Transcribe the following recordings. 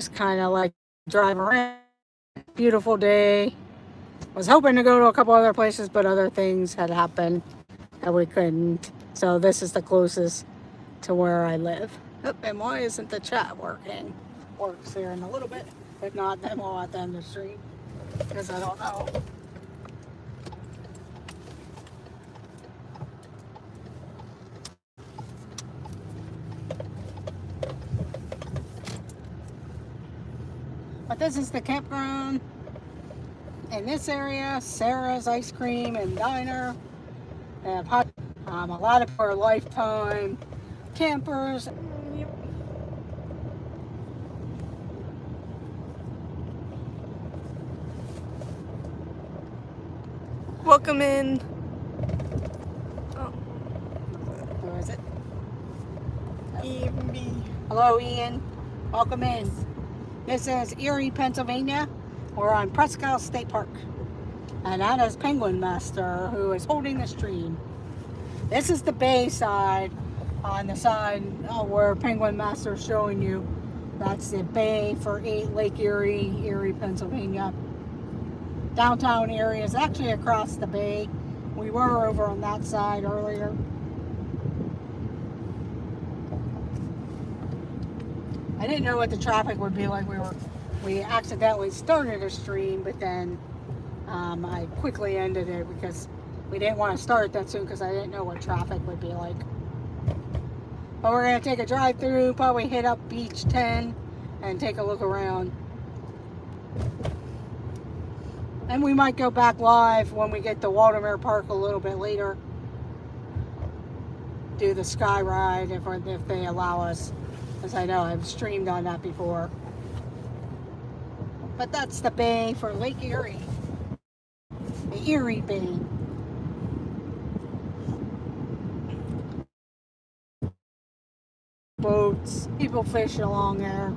just kind of like drive around. Beautiful day. Was hoping to go to a couple other places, but other things had happened that we couldn't. So this is the closest to where I live. Oh, and why isn't the chat working? Works here in a little bit. If not, then we'll have to end the stream because I don't know. But this is the campground in this area, Sarah's Ice Cream and Diner. They have hot. A lot of our lifetime campers. Welcome in. Oh. Who is it? Ian. Hello, Ian. Welcome in. This is Erie, Pennsylvania. We're on Presquale State Park. And that is Penguin Master, who is holding the stream. This is the bay side. On the side where Penguin Master is showing you. That's the bay for Lake Erie, Erie, Pennsylvania. Downtown area is actually across the bay. We were over on that side earlier. I didn't know what the traffic would be like. We accidentally started a stream, but then I quickly ended it because we didn't want to start that soon because I didn't know what traffic would be like. But we're going to take a drive through, probably hit up Beach 10 and take a look around. And we might go back live when we get to Walter Park a little bit later. Do the sky ride if they allow us. As I know, I've streamed on that before. But that's the bay for Lake Erie. The Erie Bay. Boats, people fish along there,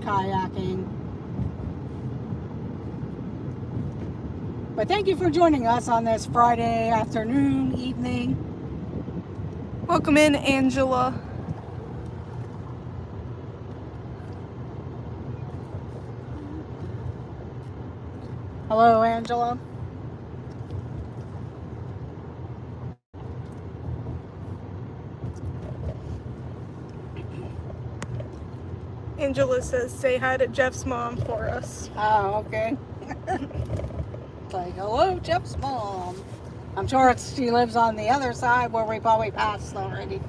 kayaking. But thank you for joining us on this Friday afternoon, evening. Welcome in, Angela. Hello, Angela. Angela says, say hi to Jeff's mom for us. Oh, okay. Like, hello, Jeff's mom. I'm sure she lives on the other side where we probably passed already.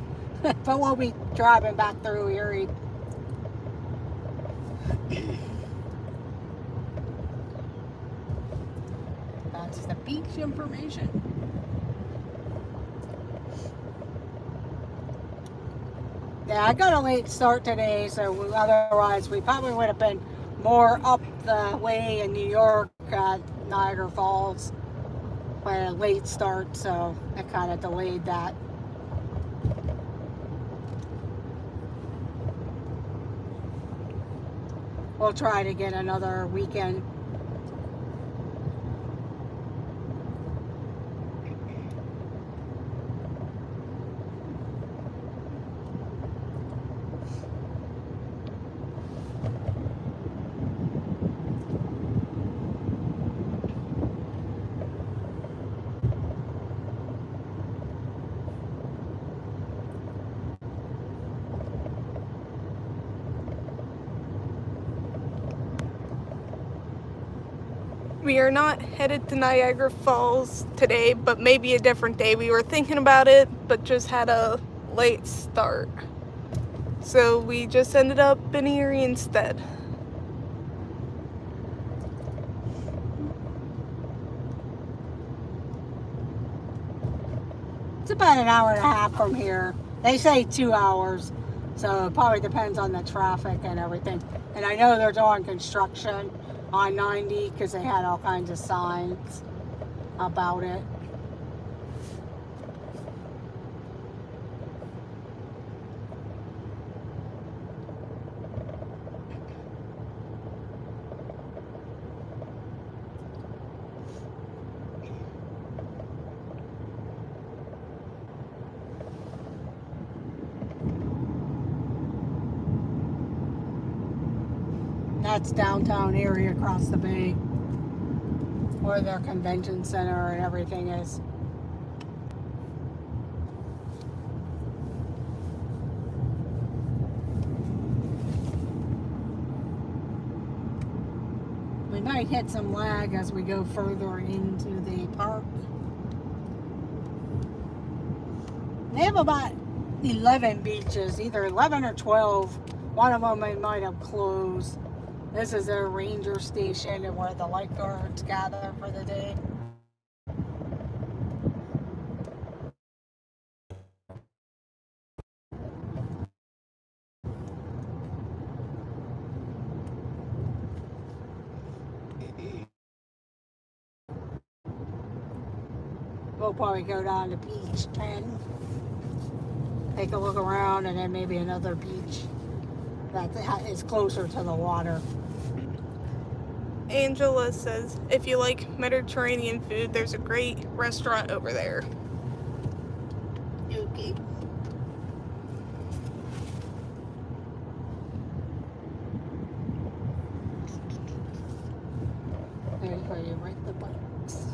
But we'll be driving back through Erie. That's the beach information. Yeah, I got a late start today, so otherwise we probably would have been more up the way in New York at Niagara Falls. But a late start, so it kind of delayed that. We'll try to get another weekend. We are not headed to Niagara Falls today, but maybe a different day. We were thinking about it, but just had a late start. So we just ended up in Erie instead. It's about an hour and a half from here. They say 2 hours, so it probably depends on the traffic and everything. And I know they're doing construction on 90 because they had all kinds of signs about it. That's downtown Erie across the bay, where their convention center and everything is. We might hit some lag as we go further into the park. They have about 11 beaches, either 11 or 12. One of them they might have closed. This is their ranger station and where the lifeguards gather for the day. We'll probably go down to beach 10, take a look around, and then maybe another beach that is closer to the water. Angela says, if you like Mediterranean food, there's a great restaurant over there. Okay. There you go, you rent the bikes.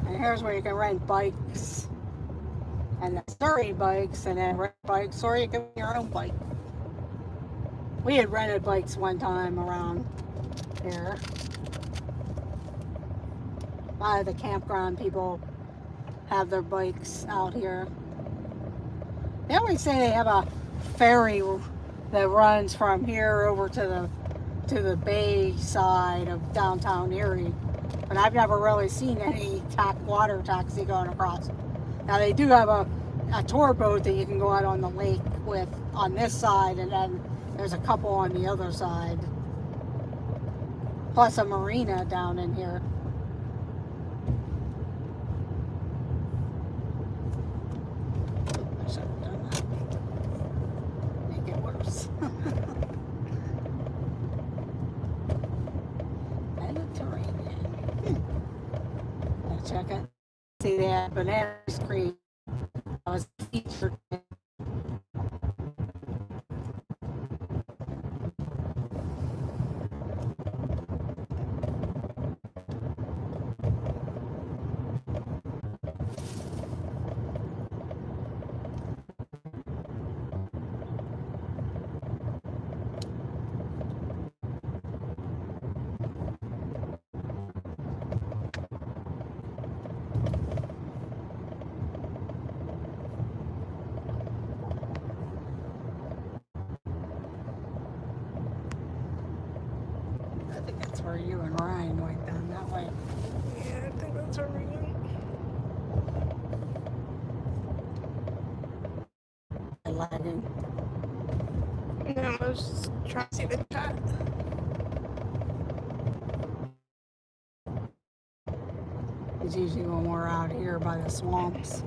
And here's where you can rent bikes. And the Surrey bikes, and then rent bikes, or you can rent your own bike. We had rented bikes one time around here. A lot of the campground people have their bikes out here. They always say they have a ferry that runs from here over to the bay side of downtown Erie, but I've never really seen any water taxi going across. Now they do have a tour boat that you can go out on the lake with on this side, and then there's a couple on the other side. Plus a marina down in here. I should have done that. Make it worse. Mediterranean. I'll check it. See that banana cream. I was featured. Where you and Ryan went down that way. Yeah, I think that's where we went. Lagging. No, I was just trying to see the chat. It's usually when we're out here by the swamps.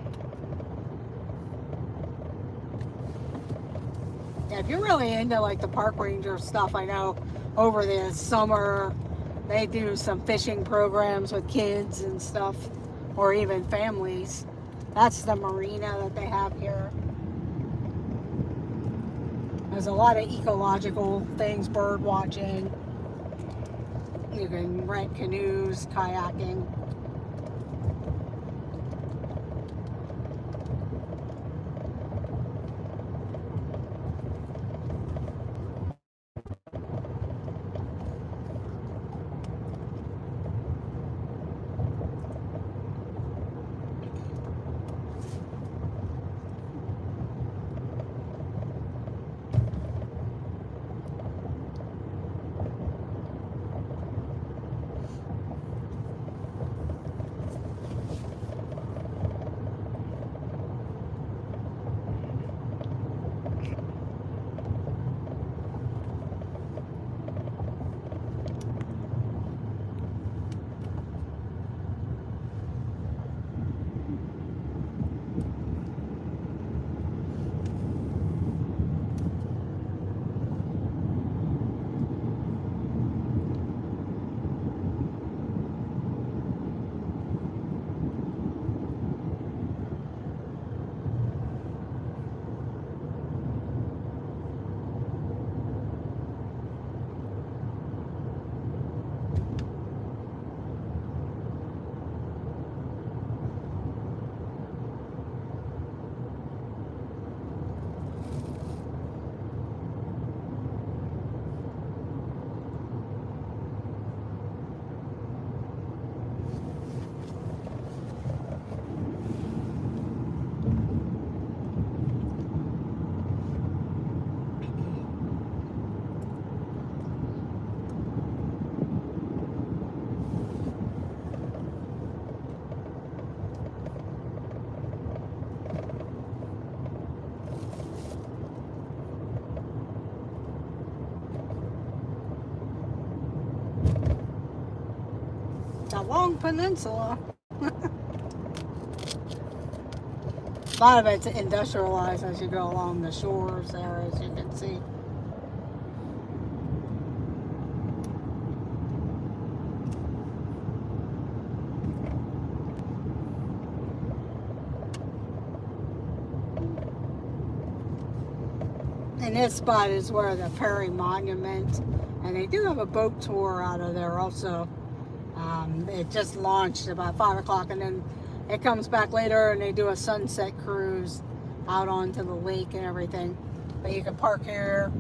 Yeah, if you're really into like the park ranger stuff, I know over the summer they do some fishing programs with kids and stuff, or even families. That's the marina that they have here. There's a lot of ecological things, bird watching. You can rent canoes, kayaking. long peninsula. A lot of it's industrialized as you go along the shores there, as you can see. And this spot is where the Perry Monument, and they do have a boat tour out of there also. It just launched about 5 o'clock, and then it comes back later and they do a sunset cruise out onto the lake and everything. But you can park here,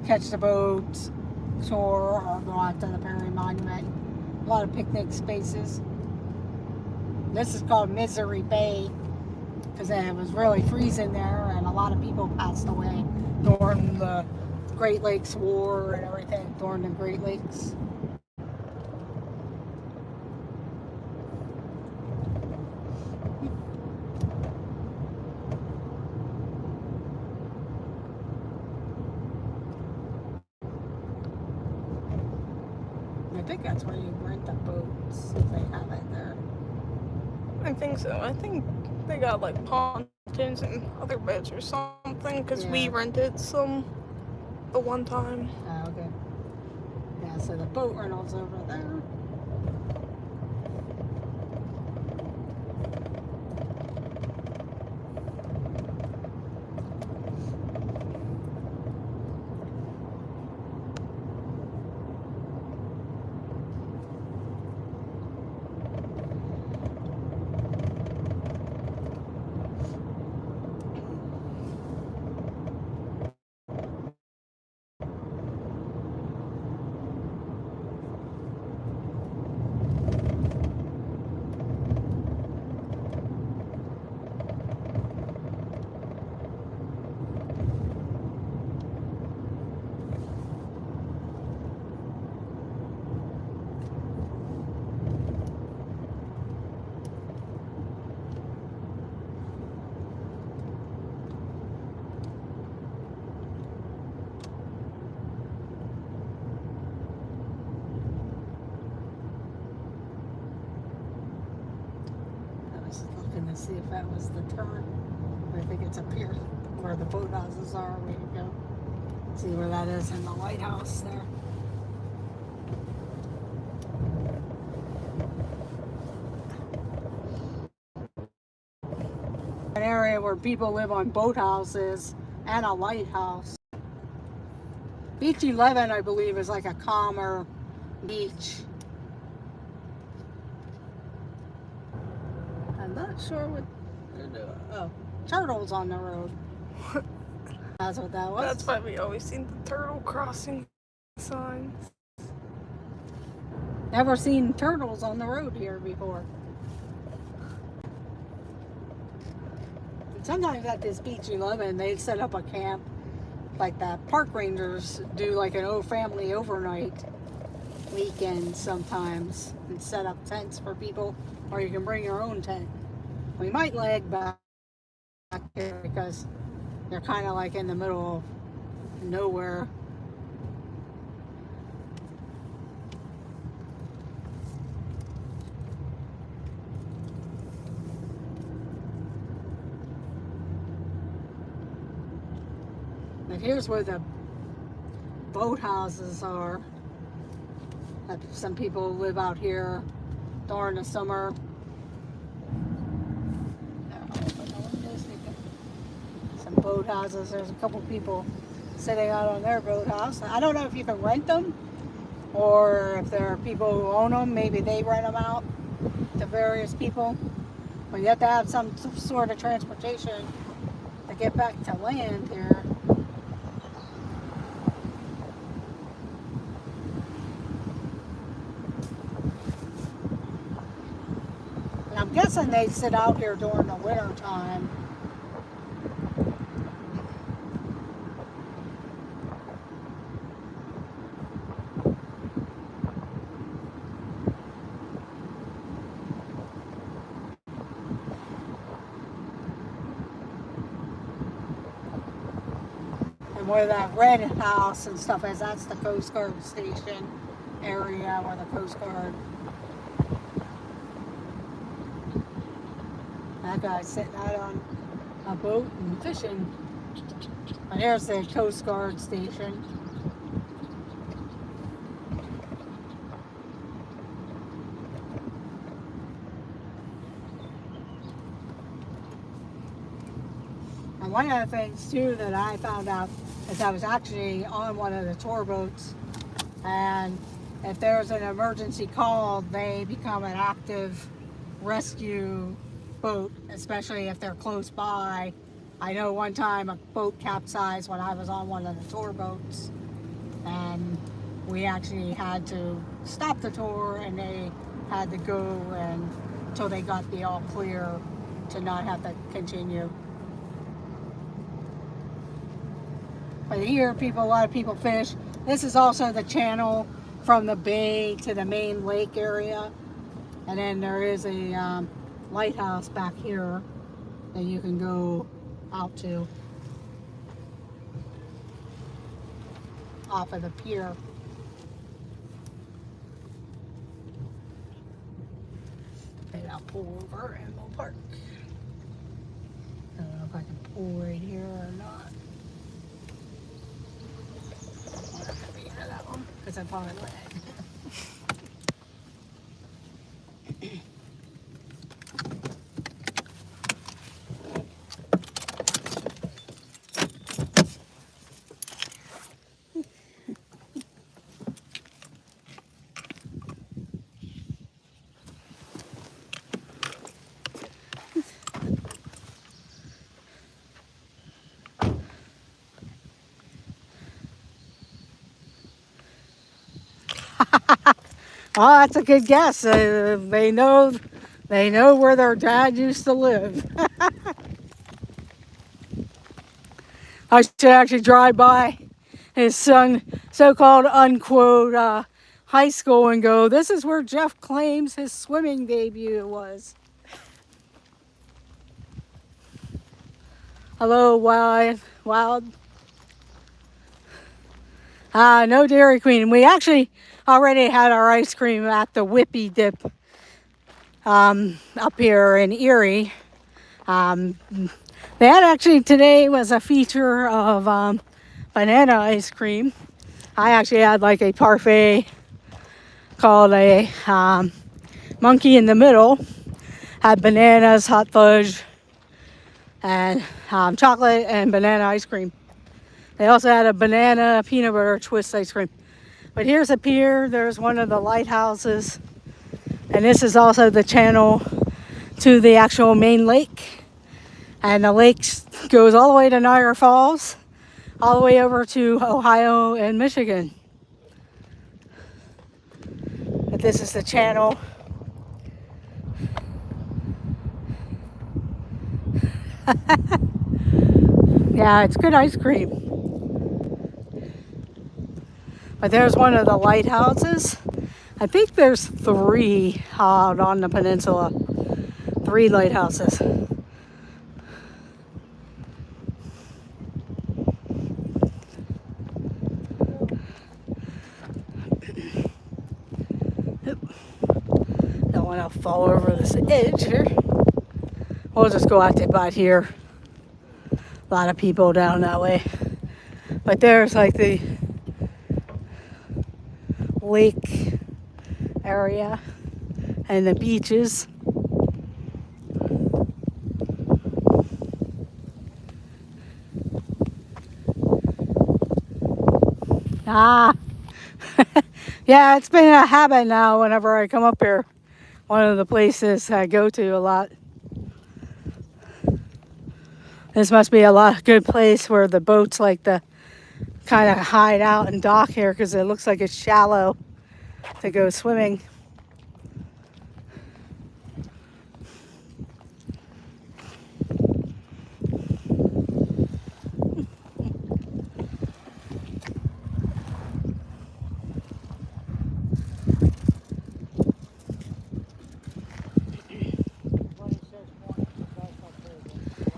catch the boat tour, or go out to the Perry Monument. A lot of picnic spaces. This is called Misery Bay because it was really freezing there, and a lot of people passed away during the Great Lakes War and everything, during the Great Lakes. I think that's where you rent the boats, if they have it there. I think so. I think they got like pontoons and other boats or something because we rented some the one time. Oh, okay. Yeah, so the boat rental's over there. To see if that was the turn. I think it's up here where the boathouses are. Where you go. See where that is in the lighthouse there. An area where people live on boathouses and a lighthouse. Beach 11, I believe, is like a calmer beach. I'm not sure what they're doing. Oh, turtles on the road. That's what that was. That's why we always seen the turtle crossing signs. Never seen turtles on the road here before. And sometimes at this Beach 11, they set up a camp. Like the park rangers do like an old family overnight weekend sometimes and set up tents for people, or you can bring your own tent. We might lag back here because they're kind of like in the middle of nowhere. But here's where the boathouses are. Some people live out here during the summer. Some boathouses. There's a couple people sitting out on their boathouse. I don't know if you can rent them or if there are people who own them. Maybe they rent them out to various people. But you have to have some sort of transportation to get back to land here. I'm guessing they sit out here during the winter time. And where that red house and stuff is, that's the Coast Guard station area where the Coast Guard That guy's sitting out on a boat and fishing. And there's the Coast Guard station. And one of the things too that I found out is I was actually on one of the tour boats, and if there's an emergency call, they become an active rescue boat, especially if they're close by. I know one time a boat capsized when I was on one of the tour boats, and we actually had to stop the tour, and they had to go until they got the all clear to not have to continue. But here, a lot of people fish. This is also the channel from the bay to the main lake area. And then there is a lighthouse back here that you can go out to off of the pier. Maybe I'll pull over and we'll park. I don't know if I can pull right here or not. I'll have to figure that one because I'm on land. Oh, that's a good guess. They know where their dad used to live. I should actually drive by his son, so-called unquote high school, and go, "This is where Jeff claims his swimming debut was." Hello, Wild. No Dairy Queen. We actually already had our ice cream at the Whippy Dip up here in Erie. That actually today was a feature of banana ice cream. I actually had like a parfait called a Monkey in the Middle. Had bananas, hot fudge, and chocolate and banana ice cream. They also had a banana peanut butter twist ice cream. But here's a pier. There's one of the lighthouses. And this is also the channel to the actual main lake. And the lake goes all the way to Niagara Falls, all the way over to Ohio and Michigan. But this is the channel. Yeah, it's good ice cream. But there's one of the lighthouses. I think there's 3 out on the peninsula. 3 lighthouses. Don't want to fall over this edge here. We'll just go out to about here. A lot of people down that way. But there's like the lake area and the beaches. Yeah, it's been a habit now whenever I come up here. One of the places I go to a lot. This must be a good place where the boats like to kind of hide out and dock here because it looks like it's shallow to go swimming.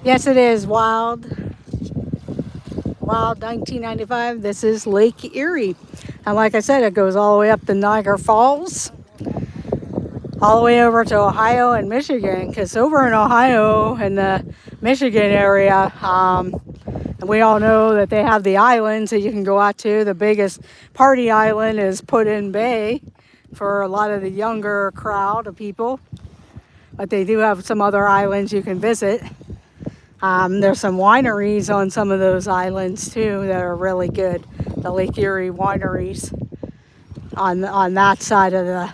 Yes, it is Wild 1995. This is Lake Erie. And like I said, it goes all the way up to Niagara Falls, all the way over to Ohio and Michigan, because over in Ohio and the Michigan area, we all know that they have the islands that you can go out to. The biggest party island is Put-in Bay for a lot of the younger crowd of people, but they do have some other islands you can visit. There's some wineries on some of those islands too that are really good. The Lake Erie wineries on that side of the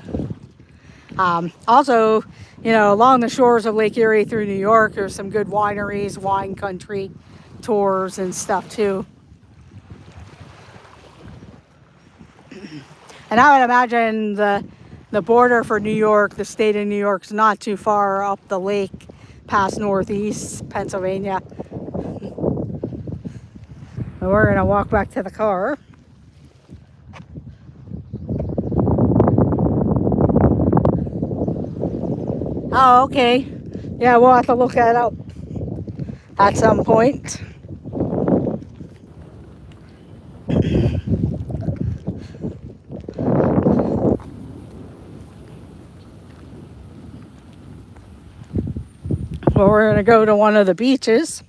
also, you know, along the shores of Lake Erie through New York, there's some good wineries, wine country tours and stuff too. And I would imagine the border for New York, the state of New York's not too far up the lake past northeast Pennsylvania. We're gonna walk back to the car. Oh, okay. Yeah, we'll have to look that up at some point. Well, we're gonna go to one of the beaches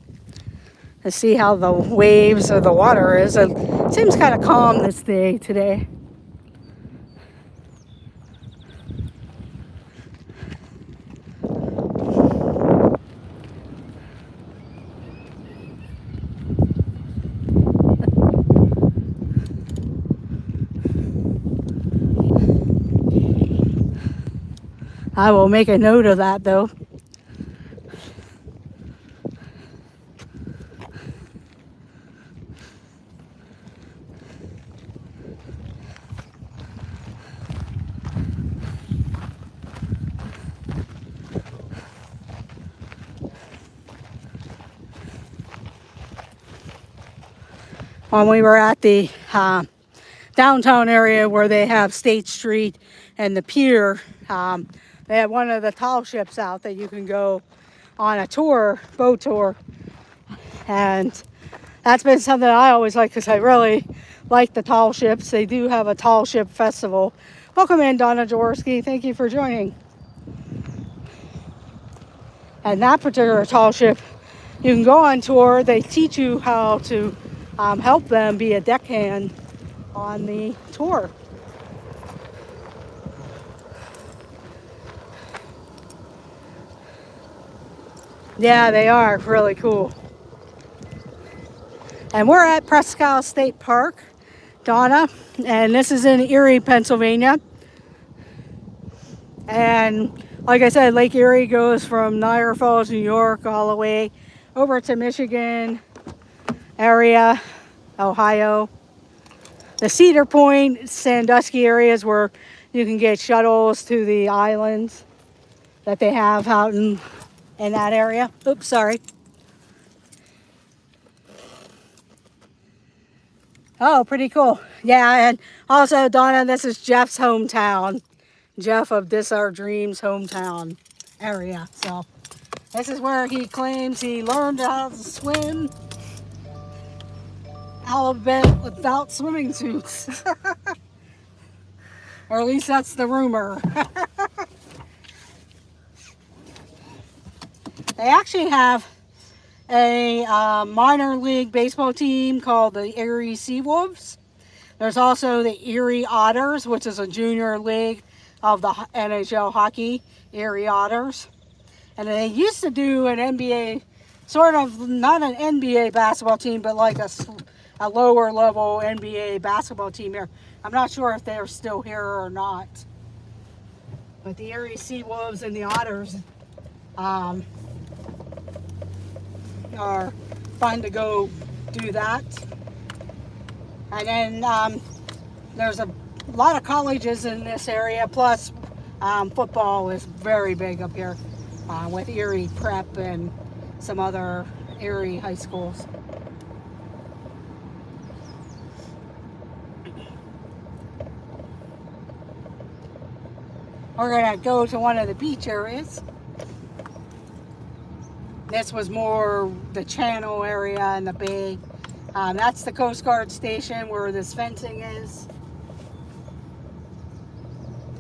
to see how the waves or the water is. It seems kind of calm this day today. I will make a note of that though. When we were at the downtown area where they have State Street and the pier, they have one of the tall ships out that you can go on a tour, boat tour. And that's been something I always like because I really like the tall ships. They do have a tall ship festival. Welcome in, Donna Jaworski. Thank you for joining. And that particular tall ship, you can go on tour. They teach you how to help them be a deckhand on the tour. Yeah, they are really cool. And we're at Presquale State Park, Donna, and this is in Erie, Pennsylvania. And like I said, Lake Erie goes from Niagara Falls, New York, all the way over to Michigan area, Ohio. The Cedar Point, Sandusky areas where you can get shuttles to the islands that they have out in that area. Oops, sorry. Oh, pretty cool. Yeah, and also, Donna, this is Jeff's hometown. Jeff of This Our Dreams hometown area. So this is where he claims he learned how to swim alphabet without swimming suits. Or at least that's the rumor. They actually have a minor league baseball team called the Erie Seawolves. There's also the Erie Otters, which is a junior league of the NHL hockey, Erie Otters. And they used to do an NBA, sort of, not an NBA basketball team, but like a lower level NBA basketball team here. I'm not sure if they're still here or not. But the Erie Seawolves and the Otters are fun to go do that. And then there's a lot of colleges in this area, plus football is very big up here with Erie Prep and some other Erie high schools. We're gonna go to one of the beach areas. This was more the channel area and the bay. That's the Coast Guard station where this fencing is.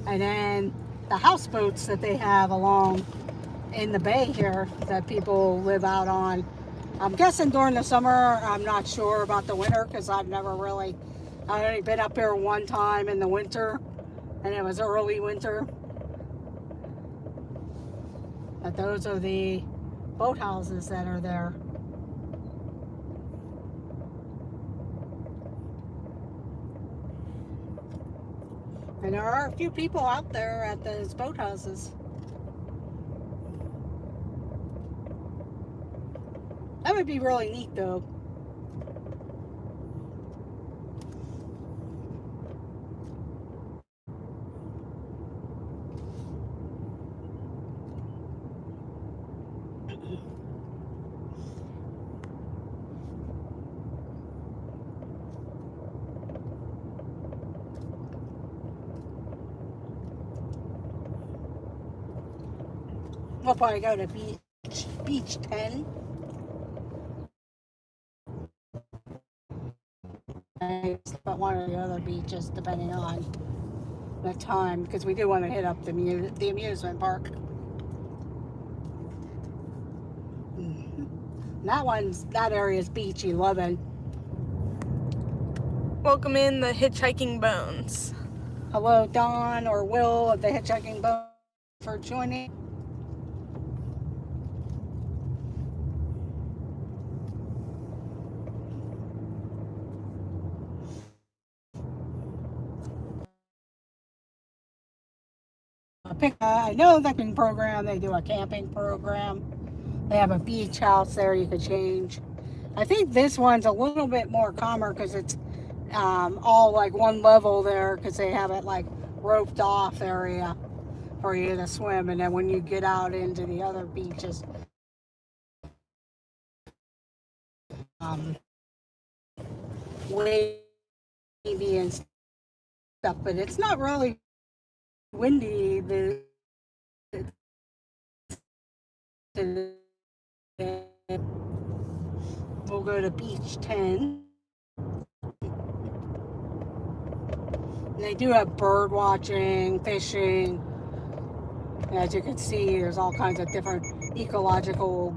And then the houseboats that they have along in the bay here that people live out on. I'm guessing during the summer. I'm not sure about the winter because I've only been up here one time in the winter, and it was early winter. But those are the boathouses that are there. And there are a few people out there at those boathouses. That would be really neat though. We'll probably go to beach 10. But one or the other beaches depending on the time, because we do want to hit up the amusement park. That area is beach 11. Welcome in the Hitchhiking Bones. Hello, Don or Will of the Hitchhiking Bones for joining. I know the camping program, they do a camping program. They have a beach house there you could change. I think this one's a little bit more calmer because it's all like one level there, because they have it like roped off area for you to swim, and then when you get out into the other beaches, wavy and stuff, but it's not really windy. We'll go to beach 10. And they do have bird watching, fishing. As you can see, there's all kinds of different ecological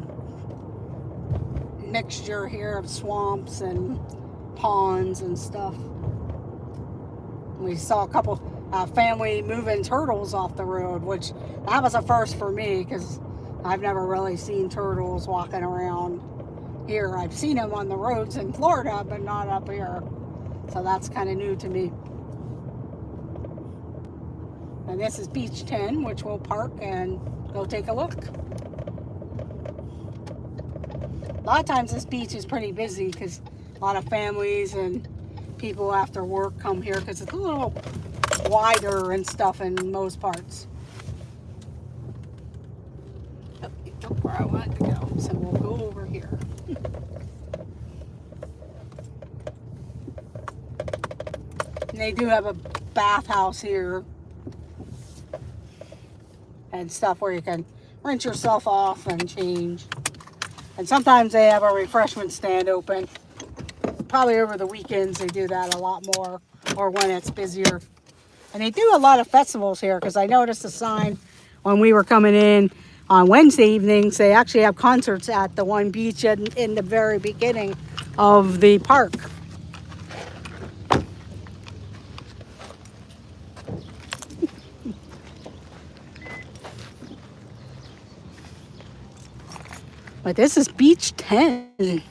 mixture here of swamps and ponds and stuff. We saw a couple family moving turtles off the road, which that was a first for me because I've never really seen turtles walking around here. I've seen them on the roads in Florida, but not up here. So that's kind of new to me. And this is Beach 10, which we'll park and go take a look. A lot of times this beach is pretty busy because a lot of families and people after work come here because it's a little wider and stuff in most parts. Oh, you took where I wanted to go, so we'll go over here. And they do have a bathhouse here and stuff where you can rinse yourself off and change. And sometimes they have a refreshment stand open. Probably over the weekends they do that a lot more, or when it's busier. And they do a lot of festivals here, because I noticed a sign when we were coming in on Wednesday evenings. They actually have concerts at the one beach in the very beginning of the park. But this is Beach 10.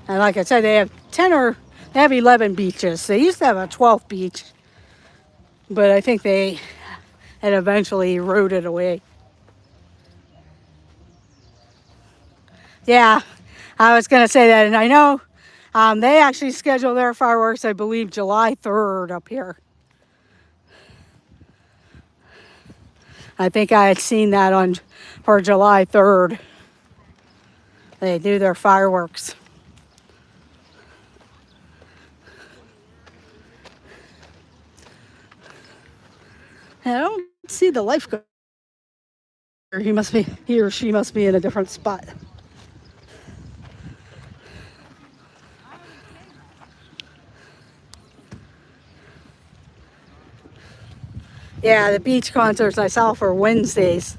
And like I said, they have 11 beaches. They used to have a 12th beach, but I think they had eventually eroded away. Yeah, I was going to say that, and I know they actually schedule their fireworks, I believe, July 3rd up here. I think I had seen that for July 3rd. They do their fireworks. I don't see the lifeguard. He or she must be in a different spot. Yeah, the beach concerts I saw for Wednesdays.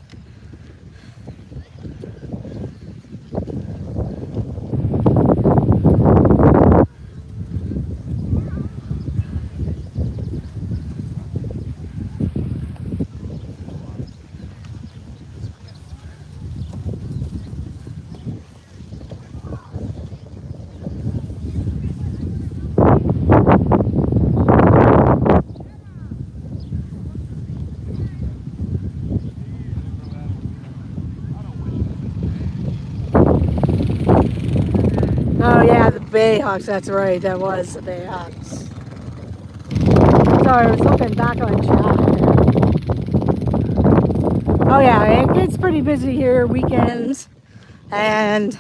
Oh yeah, the Bayhawks, that's right, that was the Bayhawks. Sorry, I was looking back on chat. Oh yeah, it gets pretty busy here weekends, and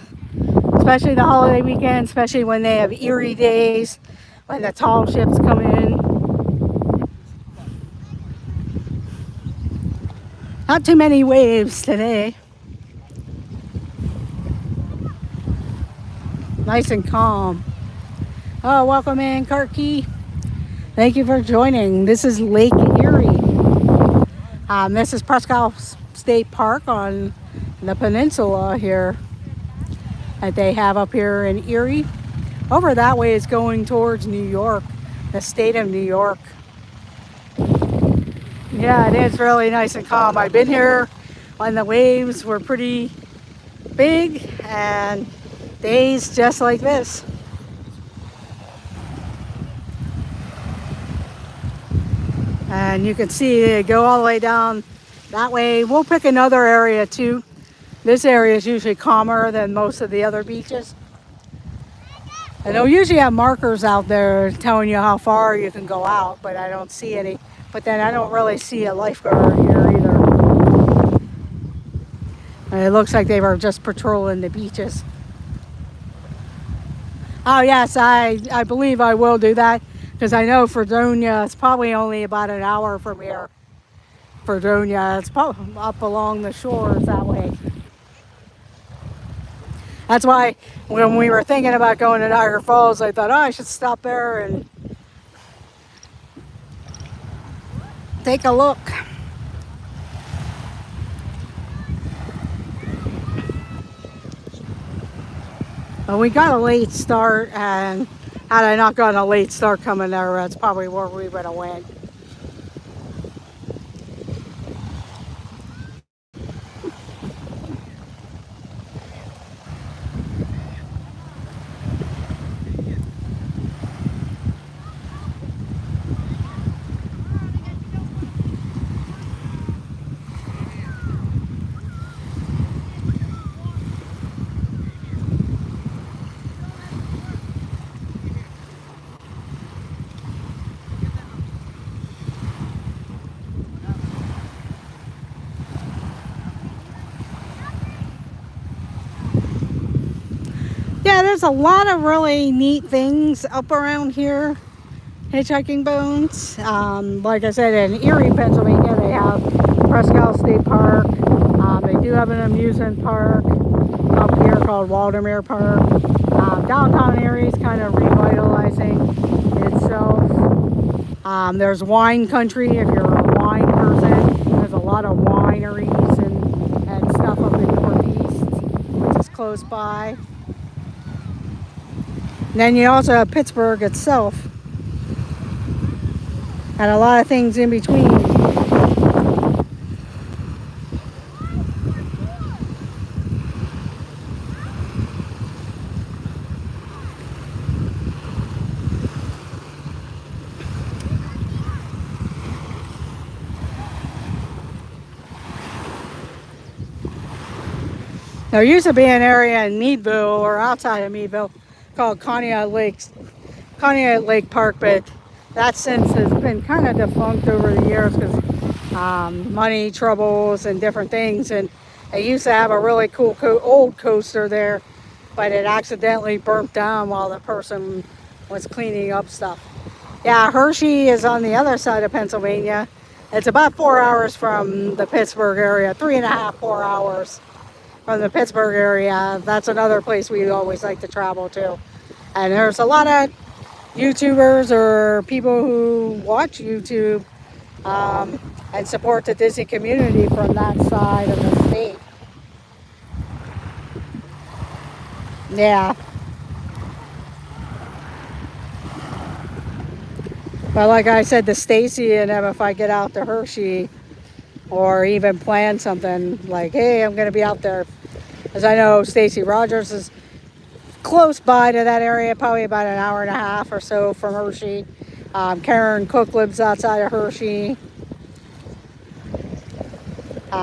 especially the holiday weekend, especially when they have Erie days, when the tall ships come in. Not too many waves today. Nice and calm. Oh, welcome in, Karki. Thank you for joining. This is Lake Erie. This is Presquale State Park on the peninsula here that they have up here in Erie. Over that way is going towards New York, the state of New York. Yeah, it is really nice and calm. I've been here when the waves were pretty big and days just like this. And you can see it go all the way down that way. We'll pick another area too. This area is usually calmer than most of the other beaches. And they'll usually have markers out there telling you how far you can go out, but I don't see any. But then I don't really see a lifeguard here either. And it looks like they were just patrolling the beaches. Oh yes, I believe I will do that, because I know Fredonia is probably only about an hour from here. Fredonia, it's up along the shores that way. That's why when we were thinking about going to Niagara Falls, I thought, oh, I should stop there and take a look. Well, we got a late start, and had I not gotten a late start coming there, that's probably where we would have went. Yeah, there's a lot of really neat things up around here, hitchhiking bones. Like I said, in Erie, Pennsylvania, they have Presquale State Park. They do have an amusement park up here called Waldermere Park. Downtown Erie is kind of revitalizing itself. There's wine country if you're a wine person. There's a lot of wineries and stuff up in the Northeast, which is close by. And then you also have Pittsburgh itself, and a lot of things in between. There used to be an area in Meadville or outside of Meadville called Conneaut Lake Park, but that since has been kind of defunct over the years because money troubles and different things. And they used to have a really cool old coaster there, but it accidentally burnt down while the person was cleaning up stuff. Yeah, Hershey is on the other side of Pennsylvania. It's about 4 hours from the Pittsburgh area, 3.5, 4 hours from the Pittsburgh area. That's another place we always like to travel to. And there's a lot of YouTubers or people who watch YouTube and support the Disney community from that side of the state. Yeah. But like I said to Stacy and them, if I get out to Hershey or even plan something like, hey, I'm going to be out there, as I know Stacy Rogers is close by to that area, probably about an hour and a half or so from Hershey. Karen Cook lives outside of Hershey.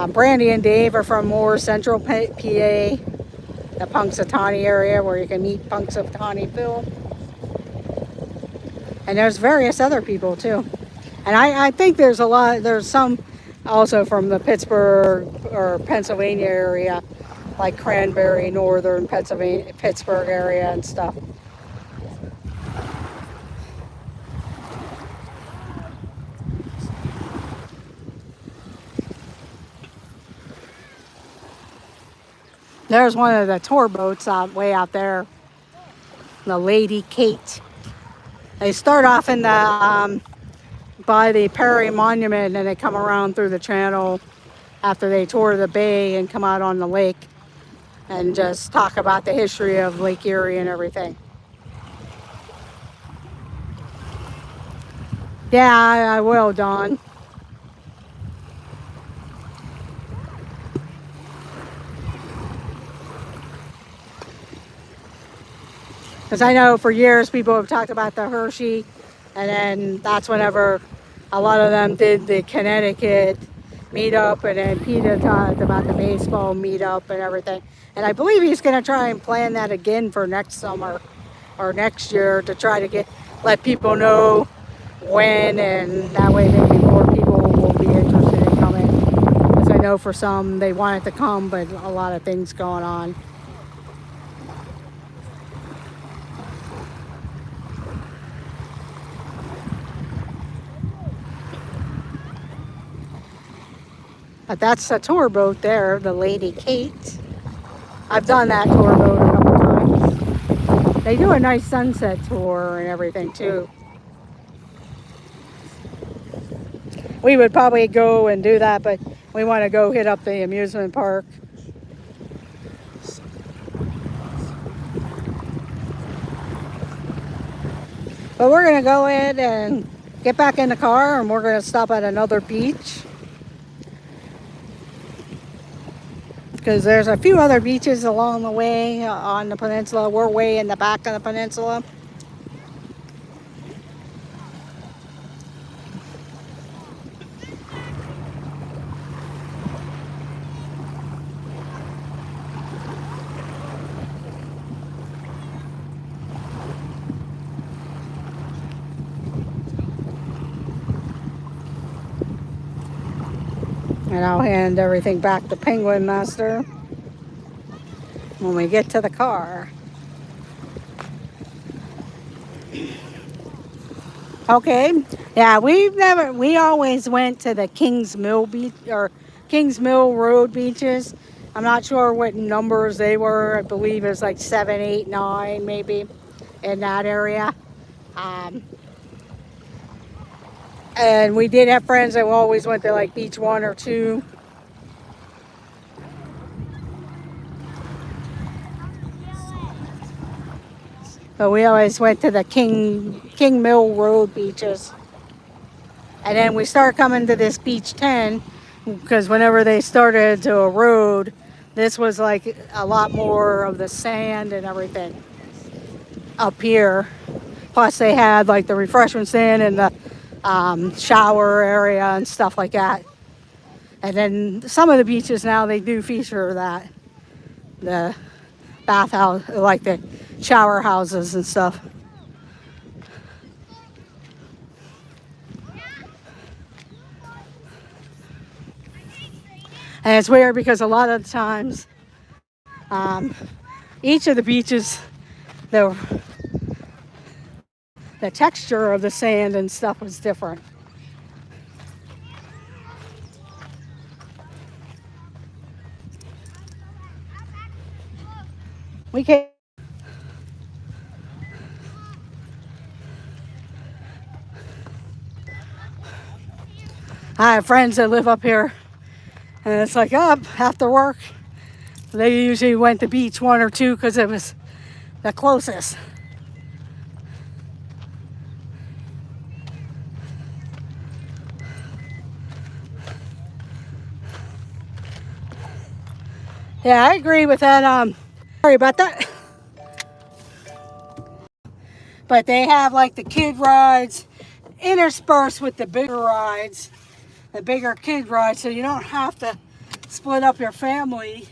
Brandy and Dave are from more central PA, the Punxsutawney area where you can meet Punxsutawney Phil. And there's various other people too. And I think there's some also from the Pittsburgh or Pennsylvania area, like Cranberry, northern Pennsylvania, Pittsburgh area and stuff. There's one of the tour boats way out there, the Lady Kate. They start off in the by the Perry Monument, and they come around through the channel after they tour the bay and come out on the lake and just talk about the history of Lake Erie and everything. Yeah, I will, Dawn. Because I know for years people have talked about the Hershey, and then that's whenever a lot of them did the Connecticut meetup, and then Peter talked about the baseball meetup and everything. And I believe he's going to try and plan that again for next summer or next year to try to let people know when, and that way maybe more people will be interested in coming. Because I know for some they wanted to come, but a lot of things going on. But that's a tour boat there, the Lady Kate. I've done that tour boat a couple times. They do a nice sunset tour and everything too. We would probably go and do that, but we want to go hit up the amusement park. But we're going to go in and get back in the car, and we're going to stop at another beach. Because there's a few other beaches along the way on the peninsula. We're way in the back of the peninsula. And I'll hand everything back to Penguin Master when we get to the car. Okay. Yeah, we always went to the Kings Mill Beach or Kings Mill Road beaches. I'm not sure what numbers they were. I believe it was like 7, 8, 9 maybe in that area. And we did have friends that always went to like beach 1 or 2. But we always went to the King Mill Road beaches. And then we started coming to this beach 10 because whenever they started to a road, this was like a lot more of the sand and everything up here. Plus they had like the refreshment stand and the shower area and stuff like that. And then some of the beaches now, they do feature that, the bathhouse, like the shower houses and stuff. And it's weird because a lot of the times each of the beaches, the texture of the sand and stuff was different. We came. I have friends that live up here, and it's like up after work. They usually went to beach 1 or 2 because it was the closest. Yeah, I agree with that. Sorry about that. But they have like the kid rides interspersed with the bigger rides, the bigger kid rides, so you don't have to split up your family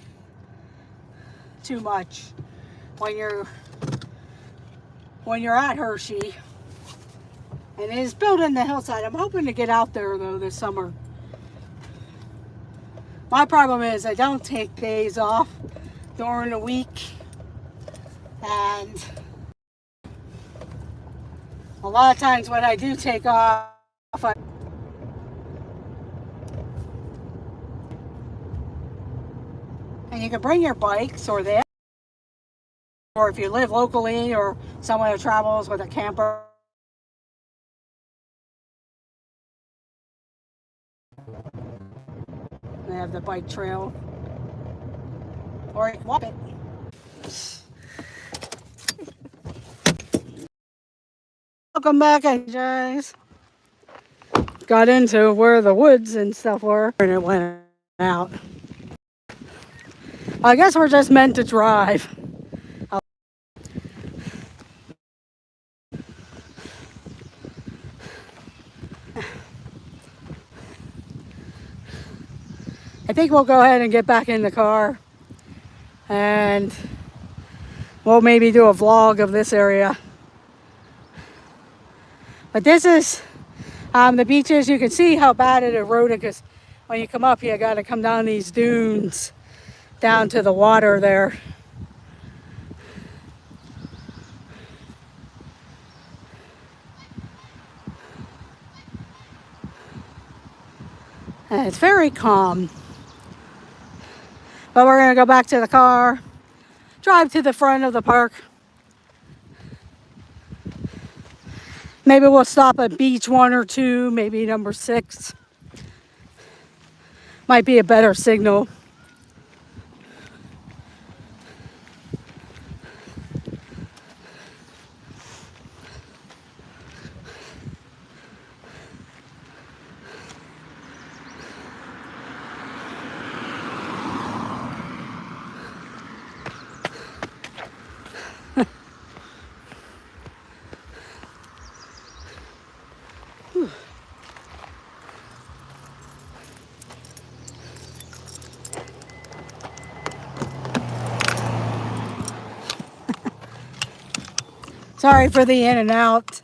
too much when you're at Hershey. And it is built in the hillside. I'm hoping to get out there though this summer. My problem is I don't take days off during the week, and a lot of times when I do take off, and you can bring your bikes or if you live locally or someone who travels with a camper. They have the bike trail, or you can walk it. Welcome back, guys. Got into where the woods and stuff were, and it went out. I guess we're just meant to drive. I think we'll go ahead and get back in the car, and we'll maybe do a vlog of this area. But this is the beaches. You can see how bad it eroded, because when you come up, you got to come down these dunes down to the water there. And it's very calm. But we're going to go back to the car, drive to the front of the park. Maybe we'll stop at beach 1 or 2, maybe number 6. Might be a better signal. Sorry for the in and out.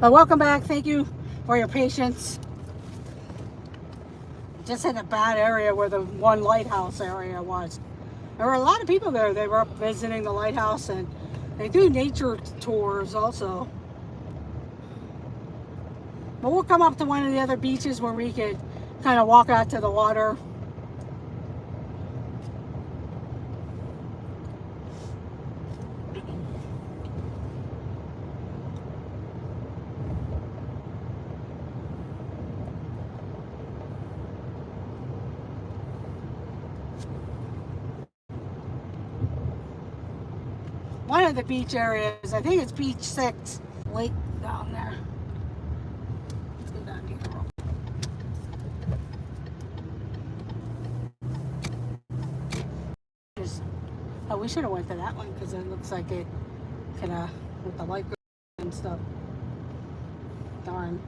But welcome back. Thank you for your patience. Just in a bad area where the one lighthouse area was. There were a lot of people there. They were up visiting the lighthouse, and they do nature tours also. But we'll come up to one of the other beaches where we could kind of walk out to the water. One of the beach areas, I think it's beach 6, lake down there. Let's go down here. Oh, we should have went to that one because it looks like it kind of with the light and stuff. on.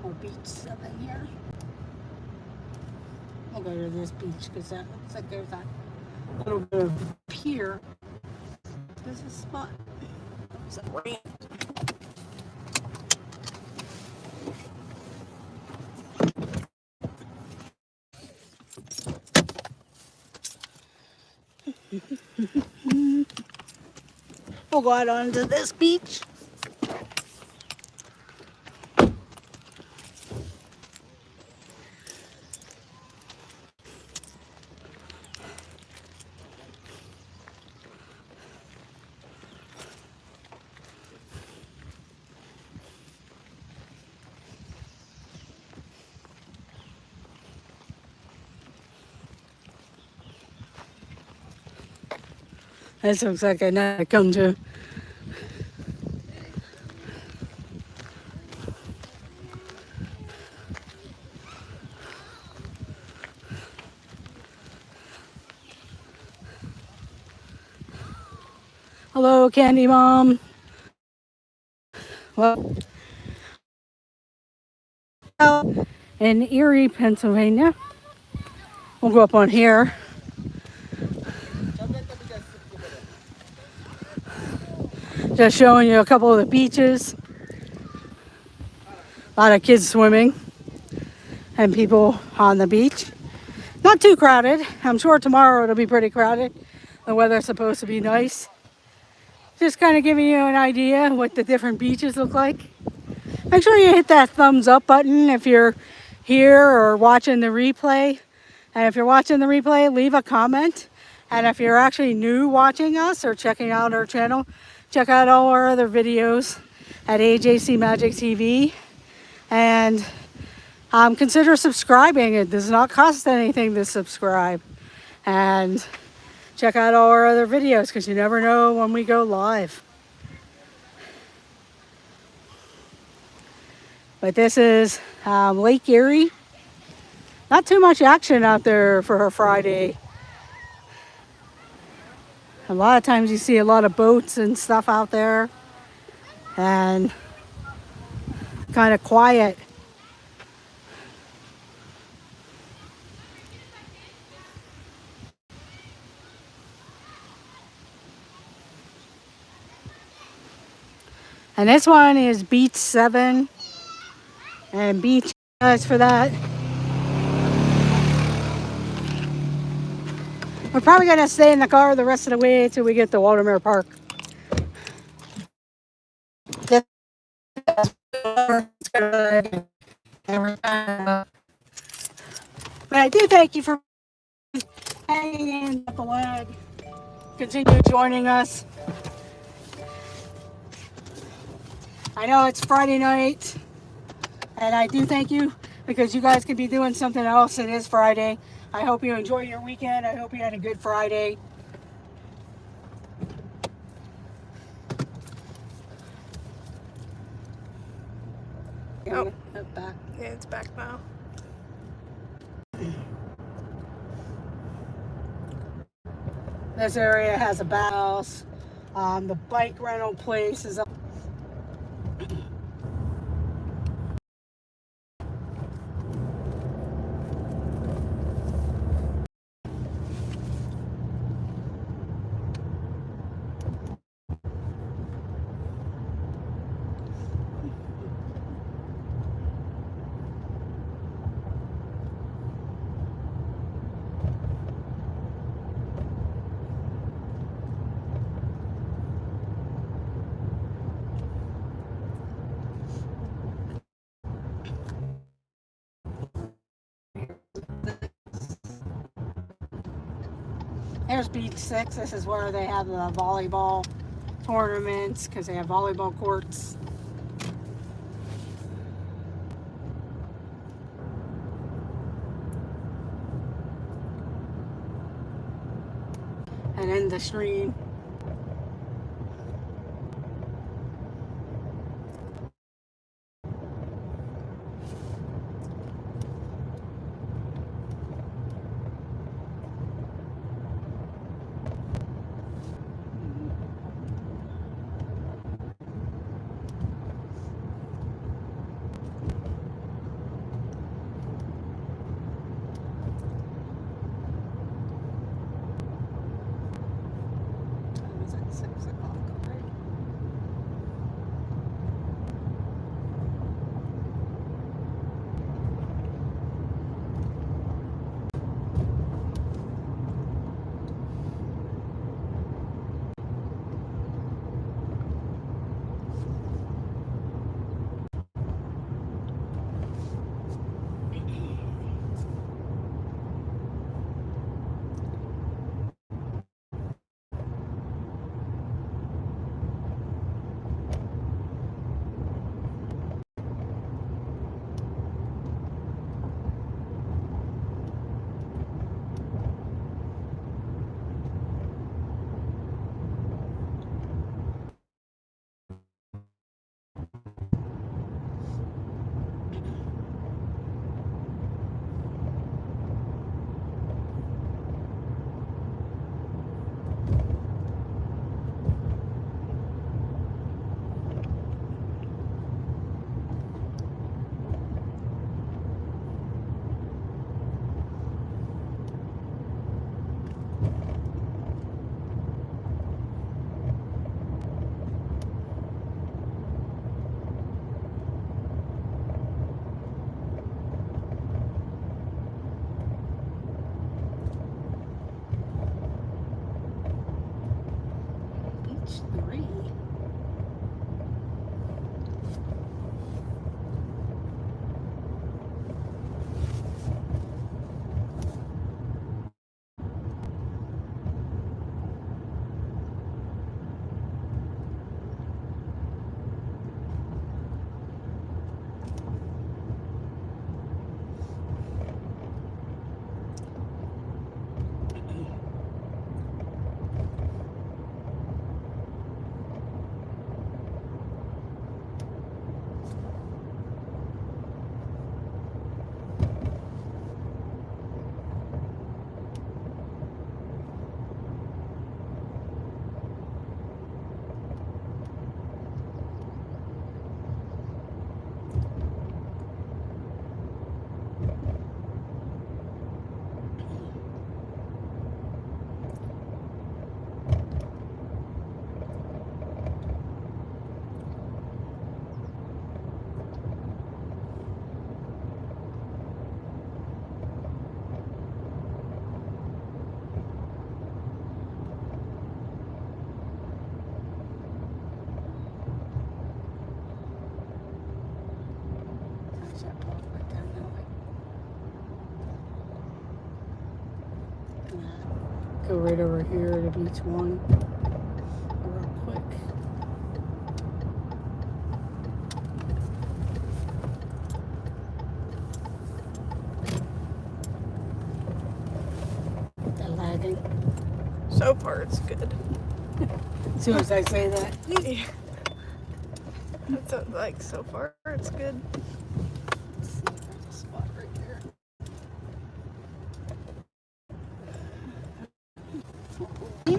Or beach 7 here. We'll go to this beach because that looks like there's that little bit of pier. There's a spot. There's a ramp. We'll go out onto this beach. This looks like a night to come to. Hello, Candy Mom. Well, in Erie, Pennsylvania. We'll go up on here. Just showing you a couple of the beaches. A lot of kids swimming and people on the beach. Not too crowded. I'm sure tomorrow it'll be pretty crowded. The weather's supposed to be nice. Just kind of giving you an idea what the different beaches look like. Make sure you hit that thumbs up button if you're here or watching the replay. And if you're watching the replay, leave a comment. And if you're actually new watching us or checking out our channel, check out all our other videos at AJC Magic TV. And consider subscribing. It does not cost anything to subscribe. And check out all our other videos because you never know when we go live. But this is Lake Erie. Not too much action out there for a Friday. A lot of times you see a lot of boats and stuff out there. And kind of quiet. And this one is Beach 7. And beach guys for that. We're probably going to stay in the car the rest of the way until we get to Waltermere Park. But I do thank you for hanging in at the lag. Continue joining us. I know it's Friday night, and I do thank you because you guys could be doing something else. It is Friday. I hope you enjoy your weekend. I hope you had a good Friday. Oh, back. Yeah, it's back now. This area has a Boathouse. The bike rental place is up. There's Beach 6. This is where they have the volleyball tournaments because they have volleyball courts. And in the stream. that park right there now. Go right over here to Beach One real quick. They're lagging. So far, it's good. As soon as I say that. Yeah. That sounds like so far it's good. Let's see if there's a spot right there. I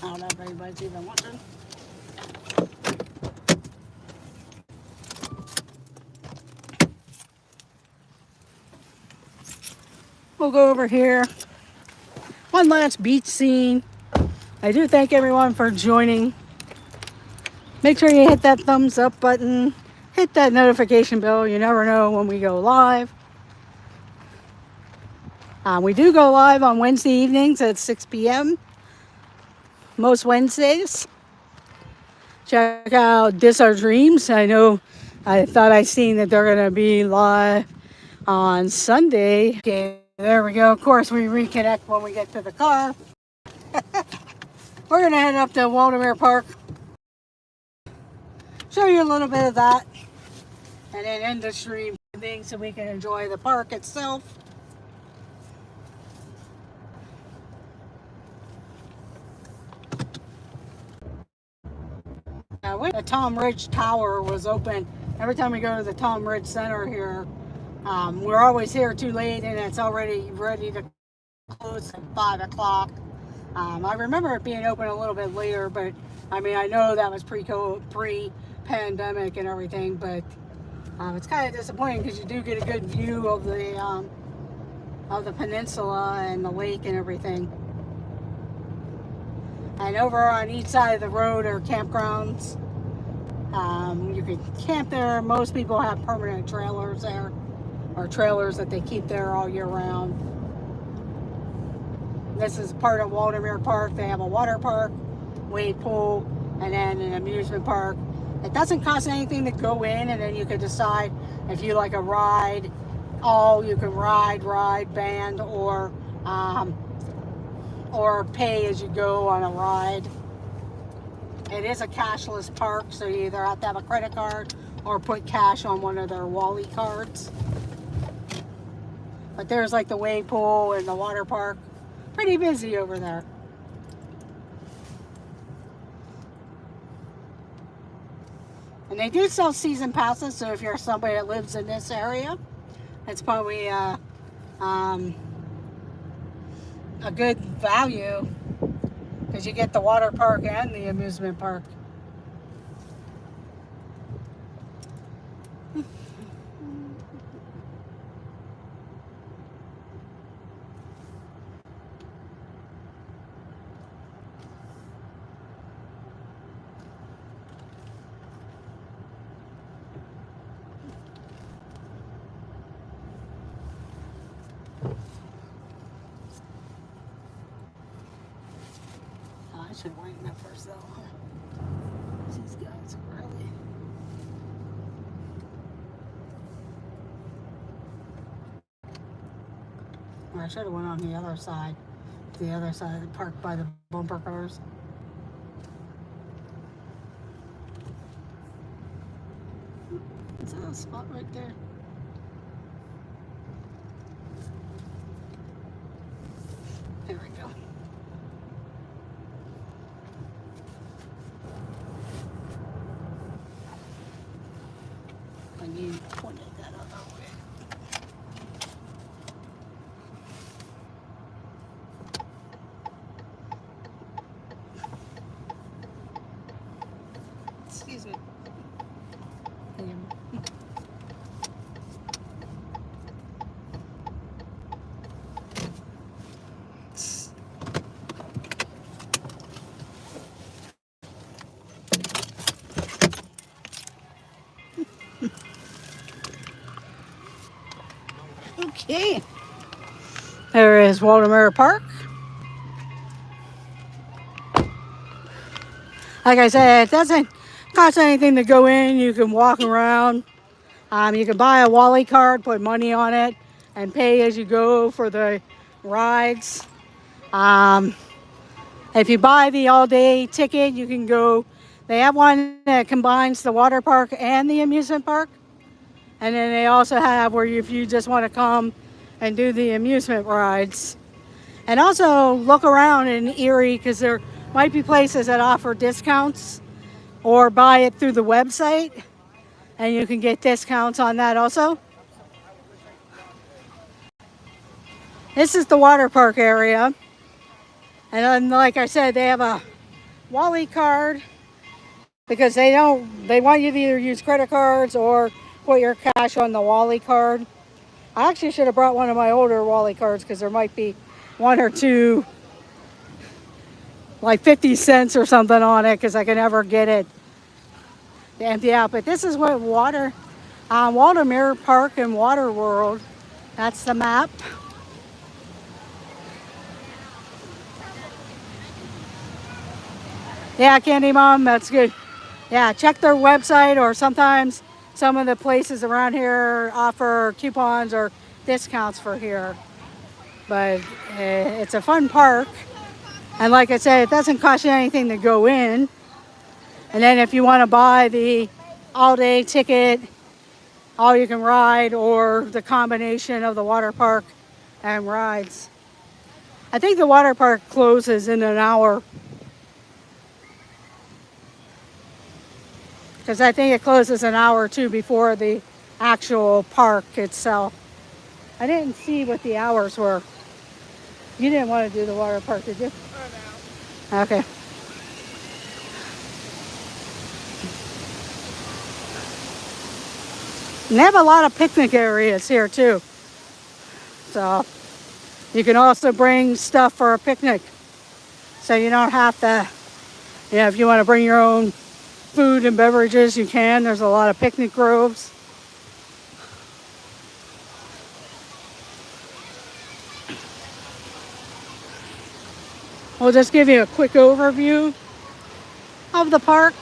don't know if anybody's even watching. We'll go over here. One last beach scene. I do thank everyone for joining. Make sure you hit that thumbs up button. Hit that notification bell. You never know when we go live. We do go live on Wednesday evenings at 6 p.m. Most Wednesdays. Check out This Our Dreams. I thought I seen that they're going to be live on Sunday. Okay, there we go. Of course, we reconnect when we get to the car. We're going to head up to Walter Park. Show you a little bit of that. And then end the stream thing so we can enjoy the park itself. When the Tom Ridge Tower was open, every time we go to the Tom Ridge Center here, we're always here too late and it's already ready to close at 5 o'clock. I remember it being open a little bit later, but I mean, I know that was pre-pandemic and everything, but it's kind of disappointing because you do get a good view of the peninsula and the lake and everything. And over on each side of the road are campgrounds. You can camp there. Most people have permanent trailers there, or trailers that they keep there all year round. This is part of Walter Park. They have a water park, wade pool, and then an amusement park. It doesn't cost anything to go in, and then you can decide if you like a ride. You can ride, band, or pay as you go on a ride. It is a cashless park, so you either have to have a credit card or put cash on one of their Wally cards. But there's like the wave pool and the water park. Pretty busy over there. And they do sell season passes, so if you're somebody that lives in this area, it's probably a good value because you get the water park and the amusement park. I should wait that first though. These guys are early. Or I should have went on the other side. To the other side of the park by the bumper cars. Is that a spot right there? There we go. And you pointed that other way. Excuse me. Okay. There is Walter Park. Like I said, it doesn't cost anything to go in. You can walk around. You can buy a Wally card, put money on it, and pay as you go for the rides. If you buy the all-day ticket, you can go. They have one that combines the water park and the amusement park. And then they also have where if you just want to come and do the amusement rides. And also look around in Erie because there might be places that offer discounts or buy it through the website. And you can get discounts on that also. This is the water park area. And then, like I said, they have a Wally card because they want you to either use credit cards or put your cash on the Wally card. I actually should have brought one of my older Wally cards because there might be one or two, like 50 cents or something on it because I can never get it to empty out. But this is what Walter Park and Water World. That's the map. Yeah, Candy Mom, that's good. Yeah, check their website, or sometimes some of the places around here offer coupons or discounts for here. But it's a fun park. And like I said, it doesn't cost you anything to go in. And then if you want to buy the all-day ticket, all you can ride, or the combination of the water park and rides. I think the water park closes in an hour. Because I think it closes an hour or two before the actual park itself. I didn't see what the hours were. You didn't want to do the water park, did you? Oh, no. Okay. And they have a lot of picnic areas here too. So you can also bring stuff for a picnic. So you don't have to, if you want to bring your own food and beverages, you can. There's a lot of picnic groves. We'll just give you a quick overview of the park.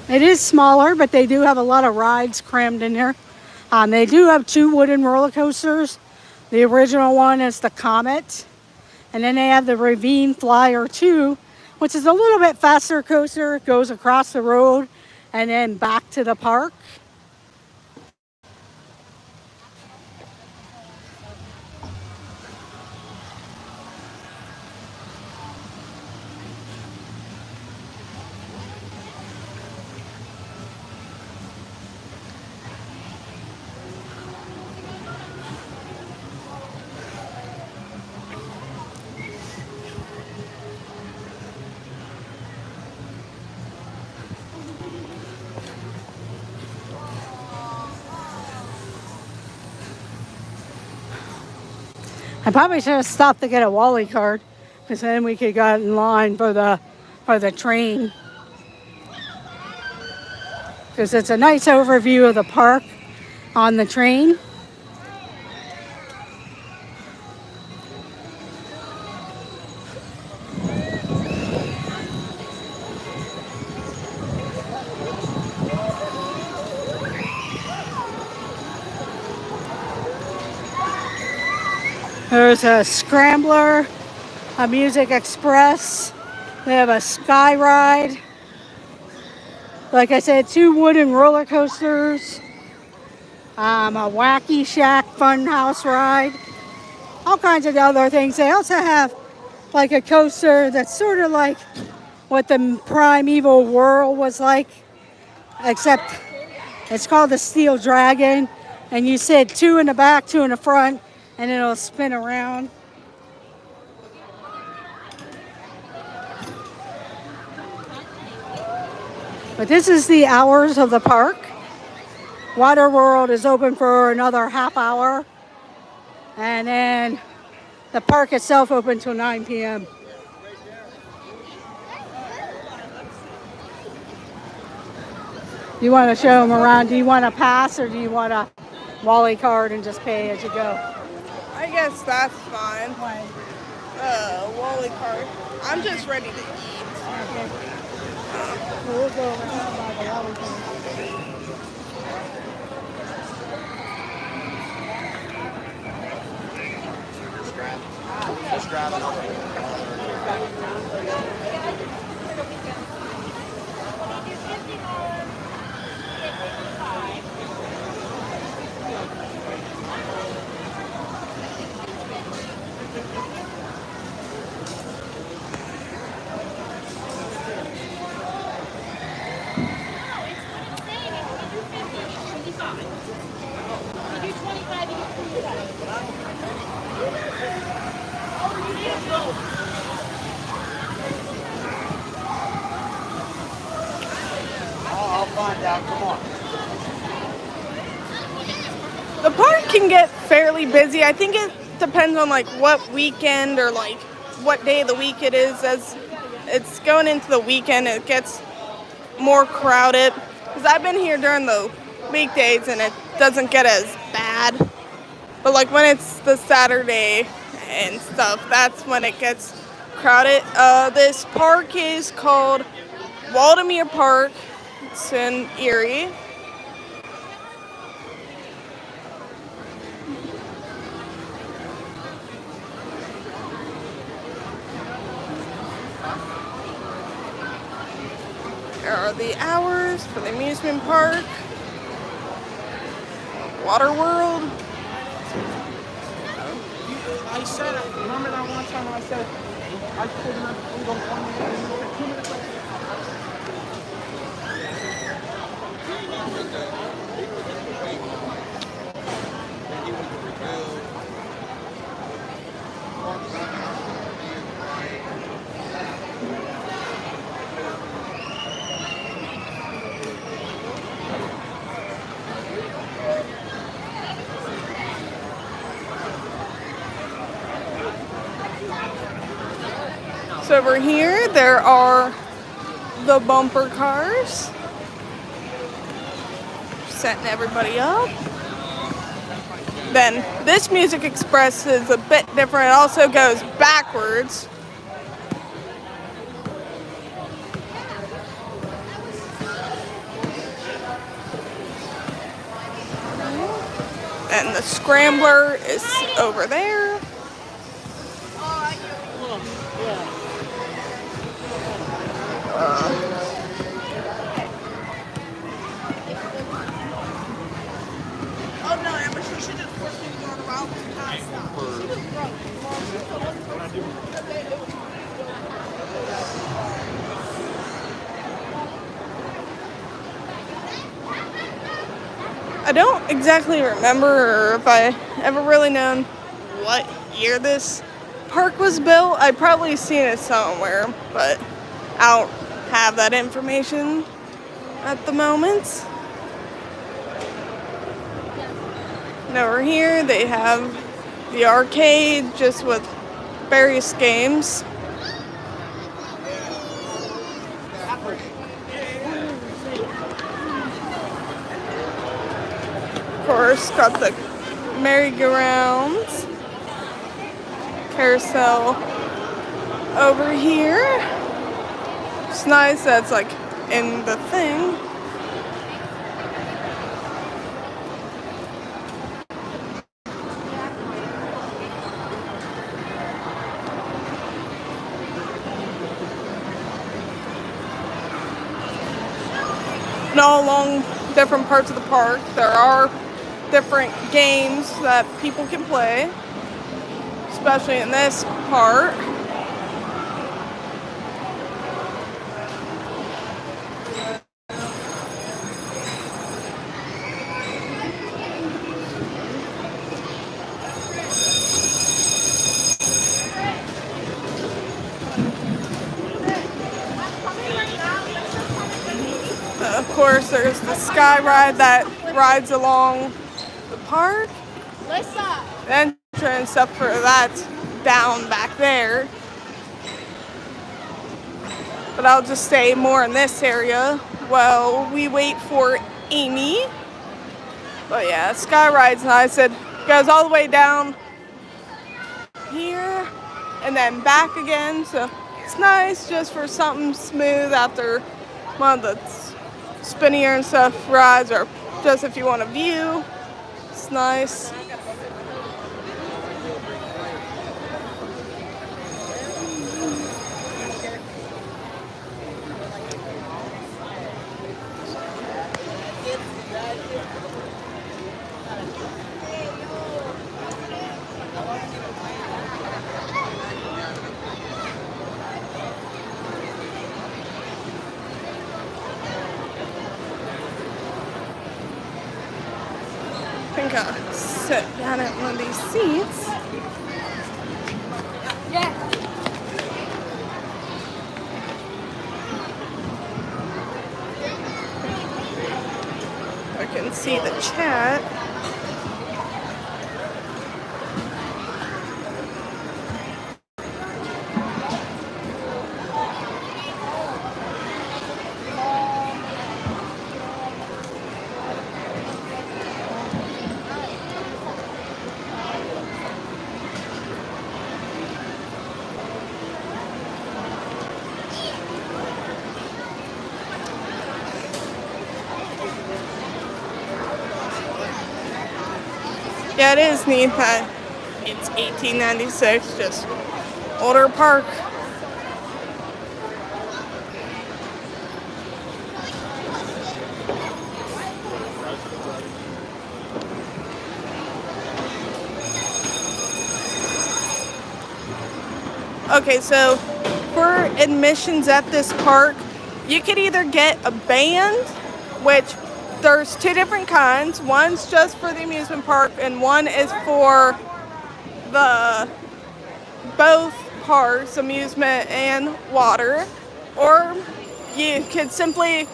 It is smaller, but they do have a lot of rides crammed in here. They do have 2 wooden roller coasters. The original one is the Comet. And then they have the Ravine Flyer 2, which is a little bit faster coaster. It goes across the road and then back to the park. I probably should have stopped to get a Wally card, because then we could get in line for the train. Because it's a nice overview of the park on the train. There's a Scrambler, a Music Express. They have a Sky Ride. Like I said, 2 wooden roller coasters. A Wacky Shack Fun House ride. All kinds of other things. They also have like a coaster that's sort of like what the Primeval Whirl was like, except it's called the Steel Dragon, and you sit 2 in the back, 2 in the front, and it'll spin around. But this is the hours of the park. Water World is open for another half hour, and then the park itself open till 9 p.m. You want to show them around? Do you want a pass, or do you want a Wally card and just pay as you go? I guess that's fine. Wally card. I'm just ready to eat. Okay. We'll go around by the Wally card. Just grab another. I'll find out. Come on. The park can get fairly busy. I think it depends on like what weekend or like what day of the week it is. As it's going into the weekend, it gets more crowded. Because I've been here during the weekdays and it doesn't get as bad. But like when it's the Saturday and stuff, that's when it gets crowded. This park is called Waldemere Park. It's in Erie. There are the hours for the amusement park. Water World. I said, remember that one time when I said I couldn't leave on 1 minute, 2 minutes later? So over here, there are the bumper cars. Setting everybody up. Then this Music Express is a bit different. It also goes backwards. And the Scrambler is over there. I don't exactly remember or if I ever really known what year this park was built. I've probably seen it somewhere, but I don't have that information at the moment. And over here they have the arcade just with various games. Of course, got the merry-go-rounds, carousel over here. It's nice that it's like in the thing. And all along different parts of the park, there are different games that people can play, especially in this part. Of course, there's the sky ride that rides along the park. The entrance stuff for that's down back there. But I'll just stay more in this area while we wait for Amy. But yeah, sky ride's nice. It goes all the way down here and then back again. So it's nice just for something smooth after one of the spinnier and stuff rides, or just if you want a view, it's nice. I think I'll sit down at one of these seats. Yeah. I can see the chat. Yeah, it is neat that it's 1896, just older park. Okay, so for admissions at this park, you could either get a band, which there's two different kinds. One's just for the amusement park and one is for the both parks, amusement and water. Or you could simply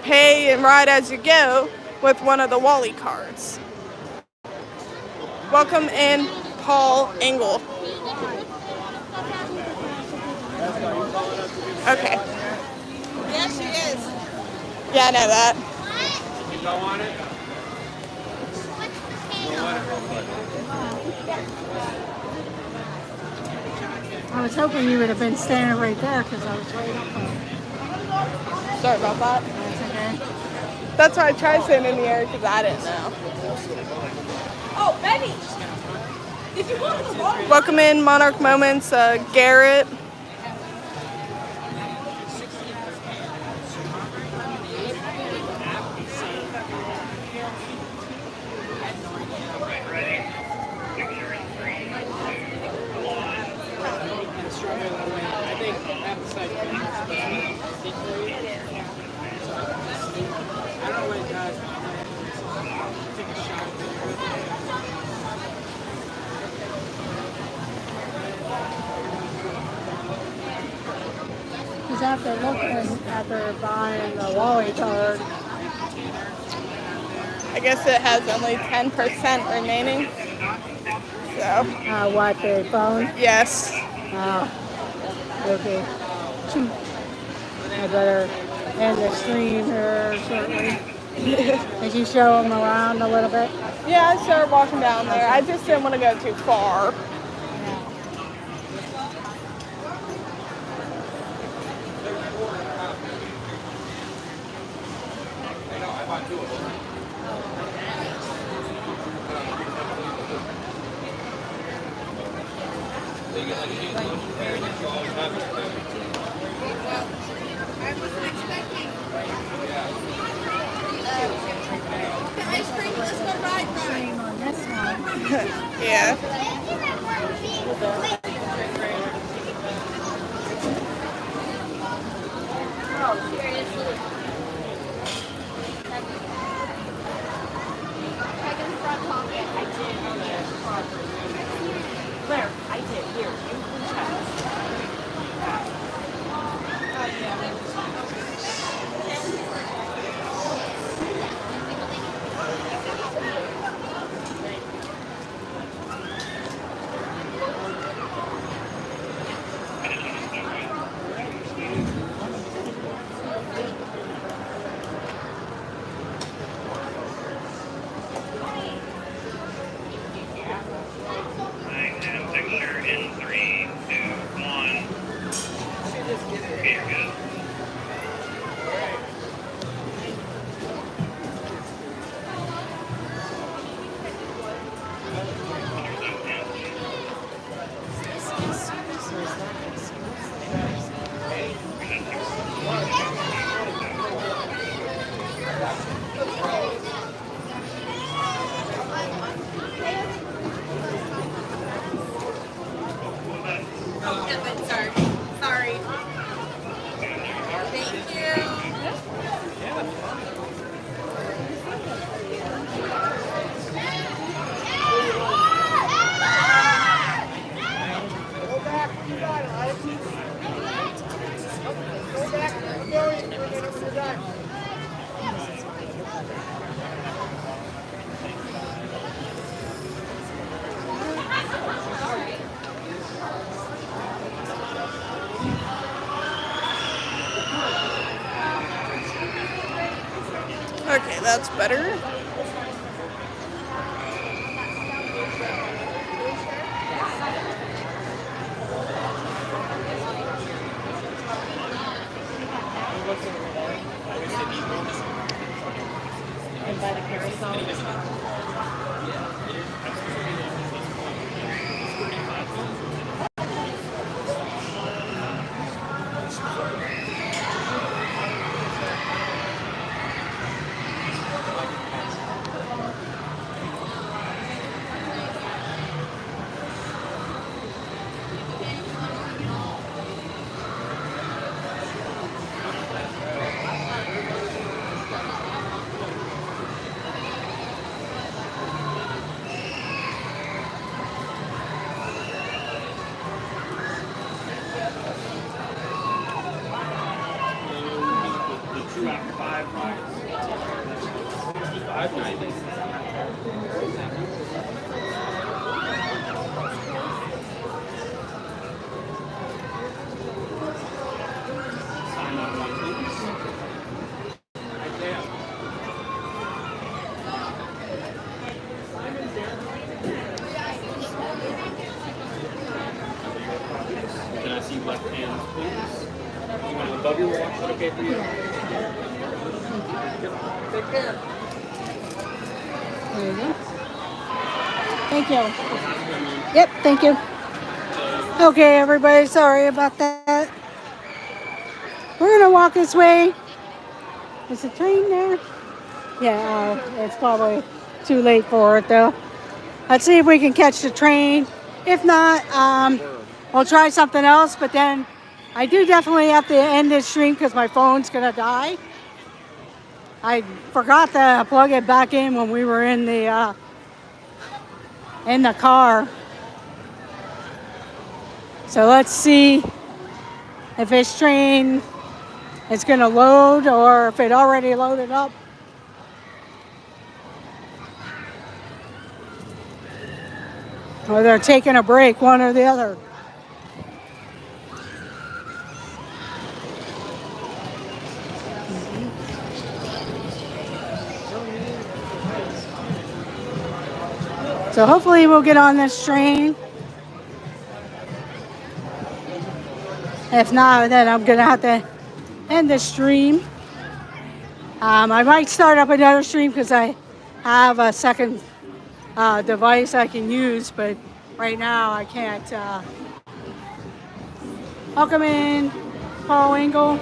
pay and ride as you go with one of the Wally cards. Welcome in, Paul Engel. Okay. Yeah, she is. Yeah, I know that. You don't want it? I was hoping you would have been standing right there because I was right up on. Sorry about that. That's okay. That's why I tried sitting in the air because I didn't know. Oh, Betty! Did you go to the water? Welcome in, Monarch Moments, Garrett. Because after looking, after buying the Wally card, I guess it has only 10% remaining. So, what, the phone? yes. Okay. I better end the stream here shortly. Did you show them around a little bit? Yeah, I started walking down there. I just didn't want to go too far. Stream on this one. Yeah. Claire, I did. Here, you can check. Sorry. Thank you. Go back when you got it, Alex. Go back to the pavilion for a minute when you're done. Okay, that's better. Can I see left hands, please? You want it above your watch? Is that okay for you? Take care. There you go. Thank you. Yep, thank you. Okay, everybody, sorry about that. We're gonna walk this way. Is the train there? Yeah, it's probably too late for it though. Let's see if we can catch the train. If not, we'll try something else, but then I do definitely have to end this stream because my phone's gonna die. I forgot to plug it back in when we were in the car. So let's see if this train is gonna load or if it already loaded up. Or they're taking a break, one or the other. So hopefully we'll get on this train. If not, then I'm gonna have to end the stream. I might start up another stream because I have a second device I can use, but right now I can't. Welcome in, Paul Engel.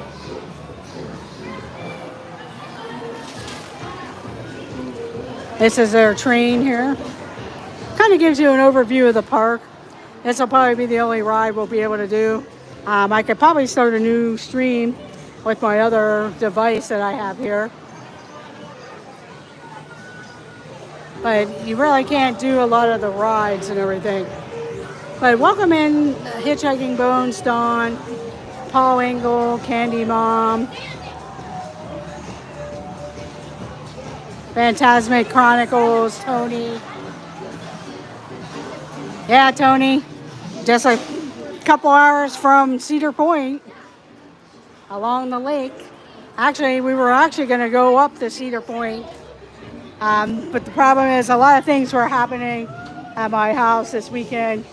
This is their train here. Kind of gives you an overview of the park. This will probably be the only ride we'll be able to do. I could probably start a new stream with my other device that I have here. But you really can't do a lot of the rides and everything. But welcome in Hitchhiking Bones, Dawn, Paul Engel, Candy Mom, Phantasmic Chronicles, Tony. Yeah, Tony. Just a couple hours from Cedar Point along the lake. Actually, we were going to go up to Cedar Point. But the problem is a lot of things were happening at my house this weekend.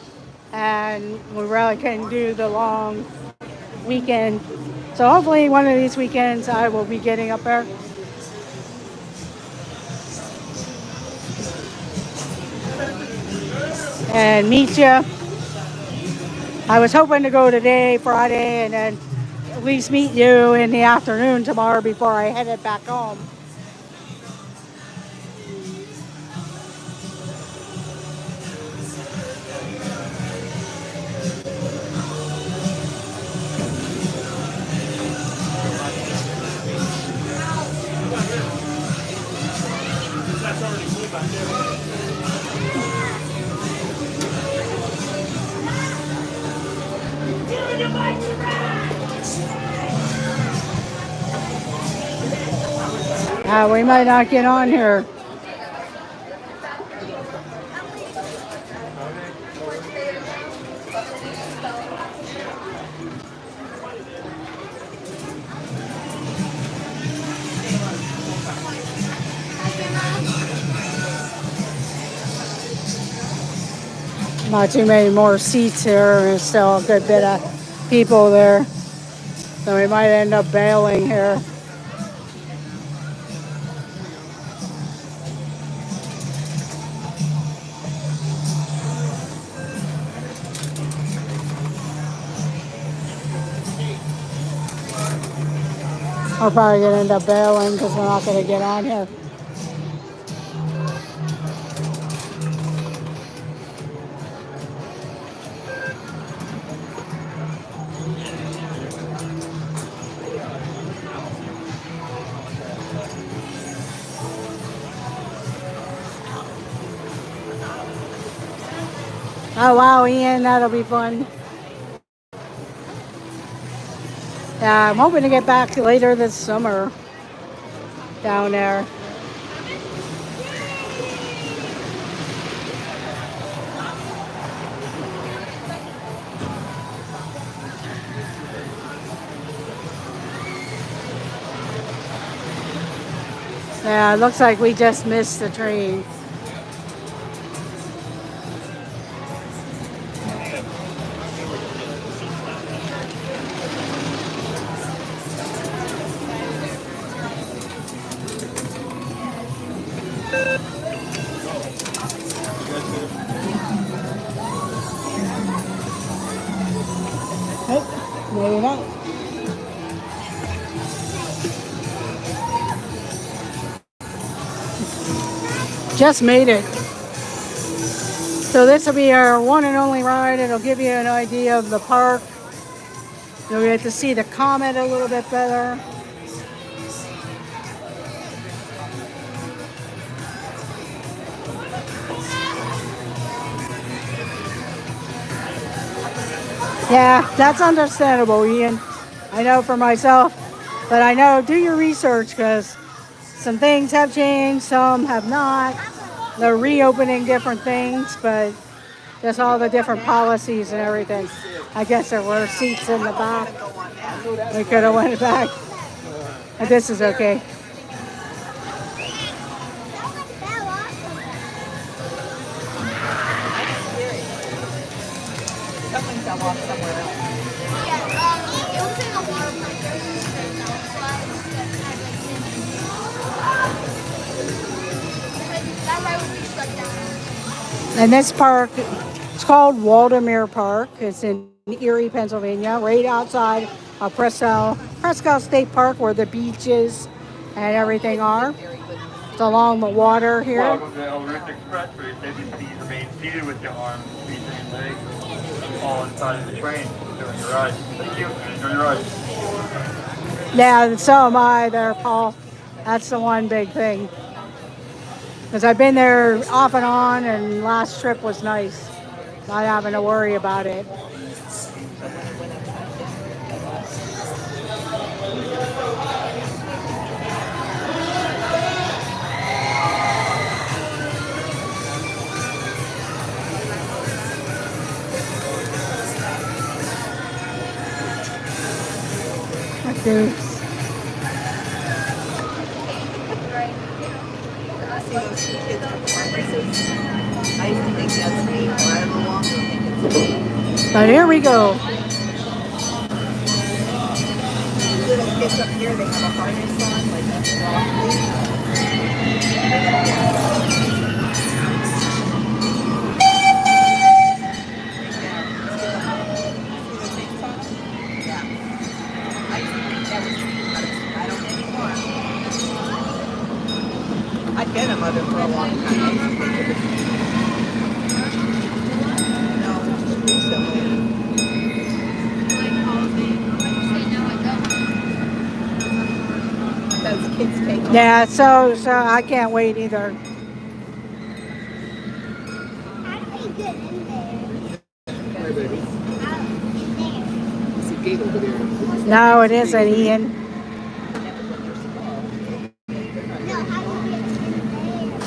And we really couldn't do the long weekend. So hopefully one of these weekends I will be getting up there. And meet you. I was hoping to go today, Friday, and then at least meet you in the afternoon tomorrow before I headed back home. We might not get on here. Not too many more seats here. There's still a good bit of people there. So we might end up bailing here. We're probably going to end up bailing because we're not going to get on here. Oh wow, Ian, that'll be fun. Yeah, I'm hoping to get back later this summer down there. Yeah, it looks like we just missed the train. Maybe not. Just made it. So this will be our one and only ride. It'll give you an idea of the park. You'll get to see the Comet a little bit better. Yeah, that's understandable, Ian. I know for myself, but I know do your research because some things have changed, some have not. They're reopening different things, but just all the different policies and everything. I guess there were seats in the back. We could have went back. But this is okay. Something fell off somewhere else. Yeah, it was in a water park. That ride would be shut down. And this park, it's called Waldameer Park. It's in Erie, Pennsylvania, right outside of Presquale State Park, where the beaches and everything are. It's along the water here. Welcome to El Route Express, where your safety please remain seated with your arms, feet, and legs all inside of the train during your ride. Thank you, and enjoy your ride. Yeah, so am I there, Paul. That's the one big thing. Because I've been there off and on, and last trip was nice. Not having to worry about it. Dude. See those two kids with pharmacists? I used to think that's me, but I no longer think it's me. But here we go. Little kids up here, they have a harness on, like that's wrong. I've been a mother for a long time. No, just recently. Those kids take Yeah, so I can't wait either. Hey, baby. It's a gate over there. No, it isn't, Ian.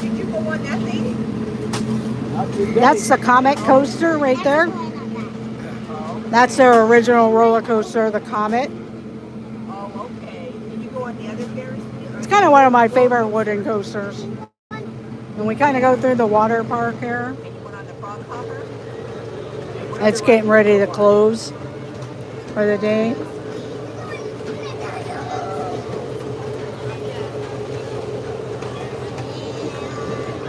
Did you go on that thing? Not today. That's the Comet Coaster right there. That's their original roller coaster, the Comet. Oh, okay. Did you go on the other Ferris wheel? It's kind of one of my favorite wooden coasters. And we kind of go through the water park here. And you went on the frog hopper? It's getting ready to close for the day.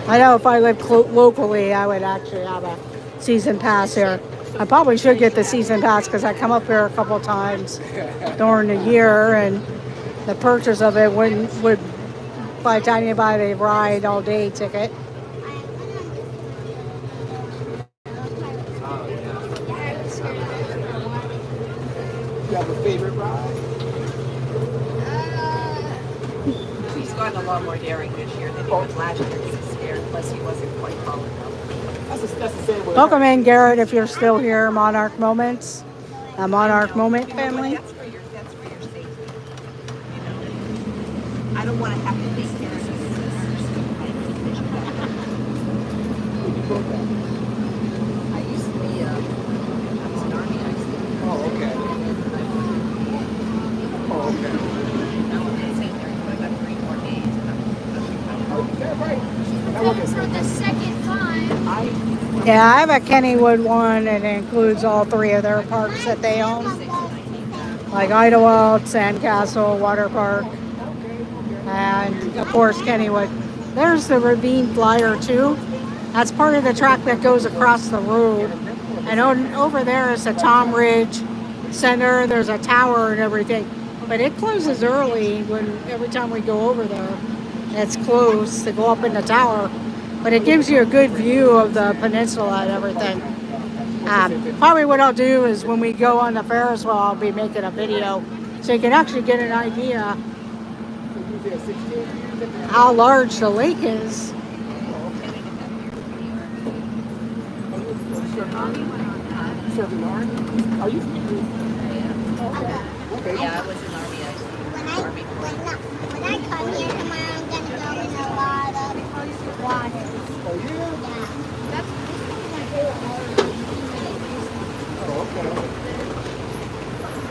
I know if I lived locally, I would actually have a season pass here. I probably should get the season pass because I come up here a couple times during the year, and the purchase of it would by the time you buy the ride all day ticket. You have a favorite ride? He's gotten a lot more daring this year than he was last year. He was scared, plus he wasn't quite tall enough. That's the same way. Welcome in, Garrett, if you're still here, Monarch Moments, a Monarch Moment family. That's for your safety. You know, I don't want to have to take care of you. I used to be, I was an Army. I used to be. Oh, okay. Oh, okay. Now I'm in St. Mary's, but I got 3 more days. And I'm Oh, yeah, right. For the second time. Yeah, I have a Kennywood one, and it includes all 3 of their parks that they own, like Idlewild, Sandcastle, Water Park, and of course Kennywood. There's the Ravine Flyer too. That's part of the track that goes across the road. And over there is the Tom Ridge Center. There's a tower and everything, but it closes early every time we go over there. It's closed to go up in the tower, but it gives you a good view of the peninsula and everything. Probably what I'll do is when we go on the Ferris wheel, I'll be making a video so you can actually get an idea how large the lake is. Serving Army? Are you? Okay. Yeah, I was in Army. I was in Army. When I come here tomorrow, I'm gonna go in a lot of water. Oh, yeah? That's my favorite water. Oh, okay.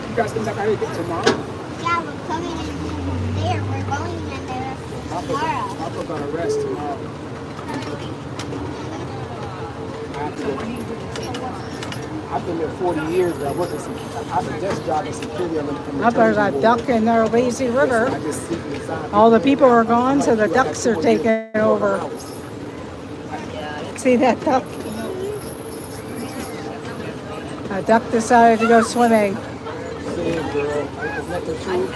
You guys come back out here tomorrow? Yeah, we're coming in there. We're going in there tomorrow. I'll put on a rest tomorrow. I've been there 40 years, but I work in I've been just driving security on the Up there's a duck in their lazy river. I just sleep inside. All the people are gone, so the ducks are taking over. See that duck? A duck decided to go swimming. Say it, girl. Isn't that the truth?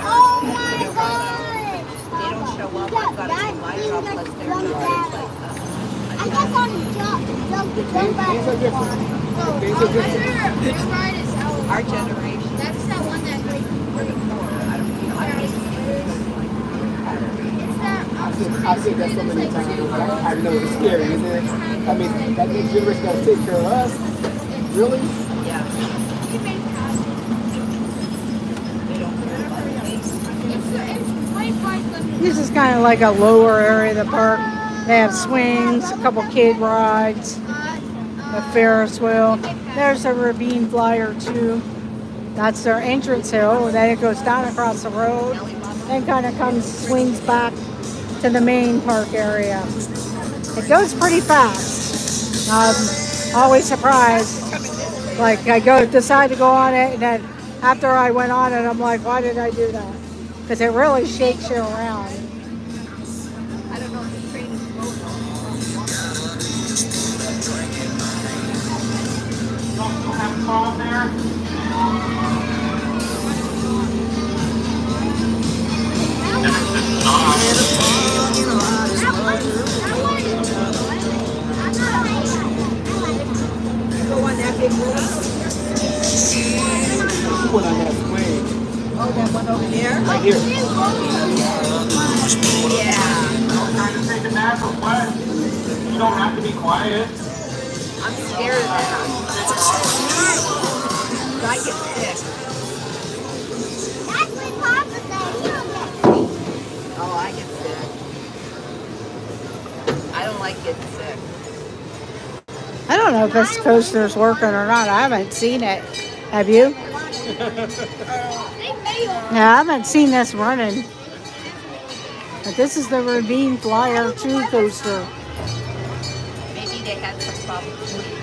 Oh my God! They don't show up. I've got to do my job plus their job. I got on the jump back. Things are different. Things are different. Our generation. That's that one that like, We're the poor. I don't know. I've said that so many times. I know it's scary, isn't it? I mean, that next generation got to take care of us. Really? Yeah. This is kind of like a lower area of the park. They have swings, a couple kid rides, a Ferris wheel. There's a Ravine Flyer too. That's their entrance hill, and then it goes down across the road, then kind of swings back to the main park area. It goes pretty fast. I'm always surprised. Like I decide to go on it, and then after I went on it, I'm like, why did I do that? Because it really shakes you around. I don't know if the train is slow. Don't have a call there. Go on that big road. You went on that swing. Oh, that one over there? Right here. Yeah. Trying to take a nap or what? You don't have to be quiet. I'm scared of that. I get sick. That's what Papa said. You don't get Oh, I get sick. I don't like getting sick. I don't know if this coaster's working or not. I haven't seen it. Have you? No, I haven't seen this running. But this is the Ravine Flyer 2 coaster. Maybe they had some problems with it.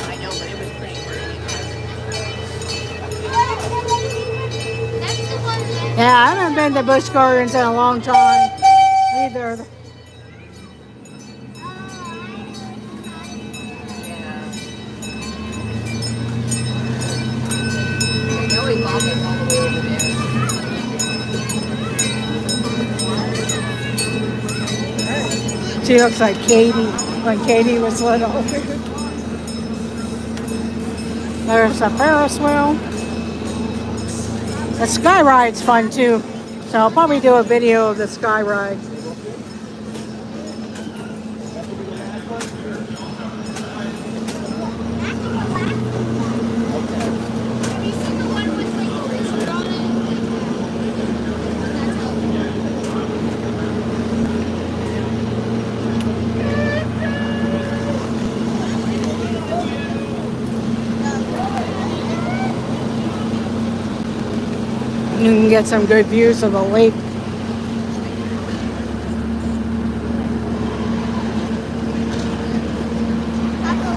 I know, but it was pretty pretty. That's the one that Yeah, I haven't been to Busch Gardens in a long time either. I know he lost us all the way over there. She looks like Katie when Katie was little. There's a Ferris wheel. The sky ride's fun too. So I'll probably do a video of the sky ride. have you seen the one with like the razor on it? You can get some good views of the lake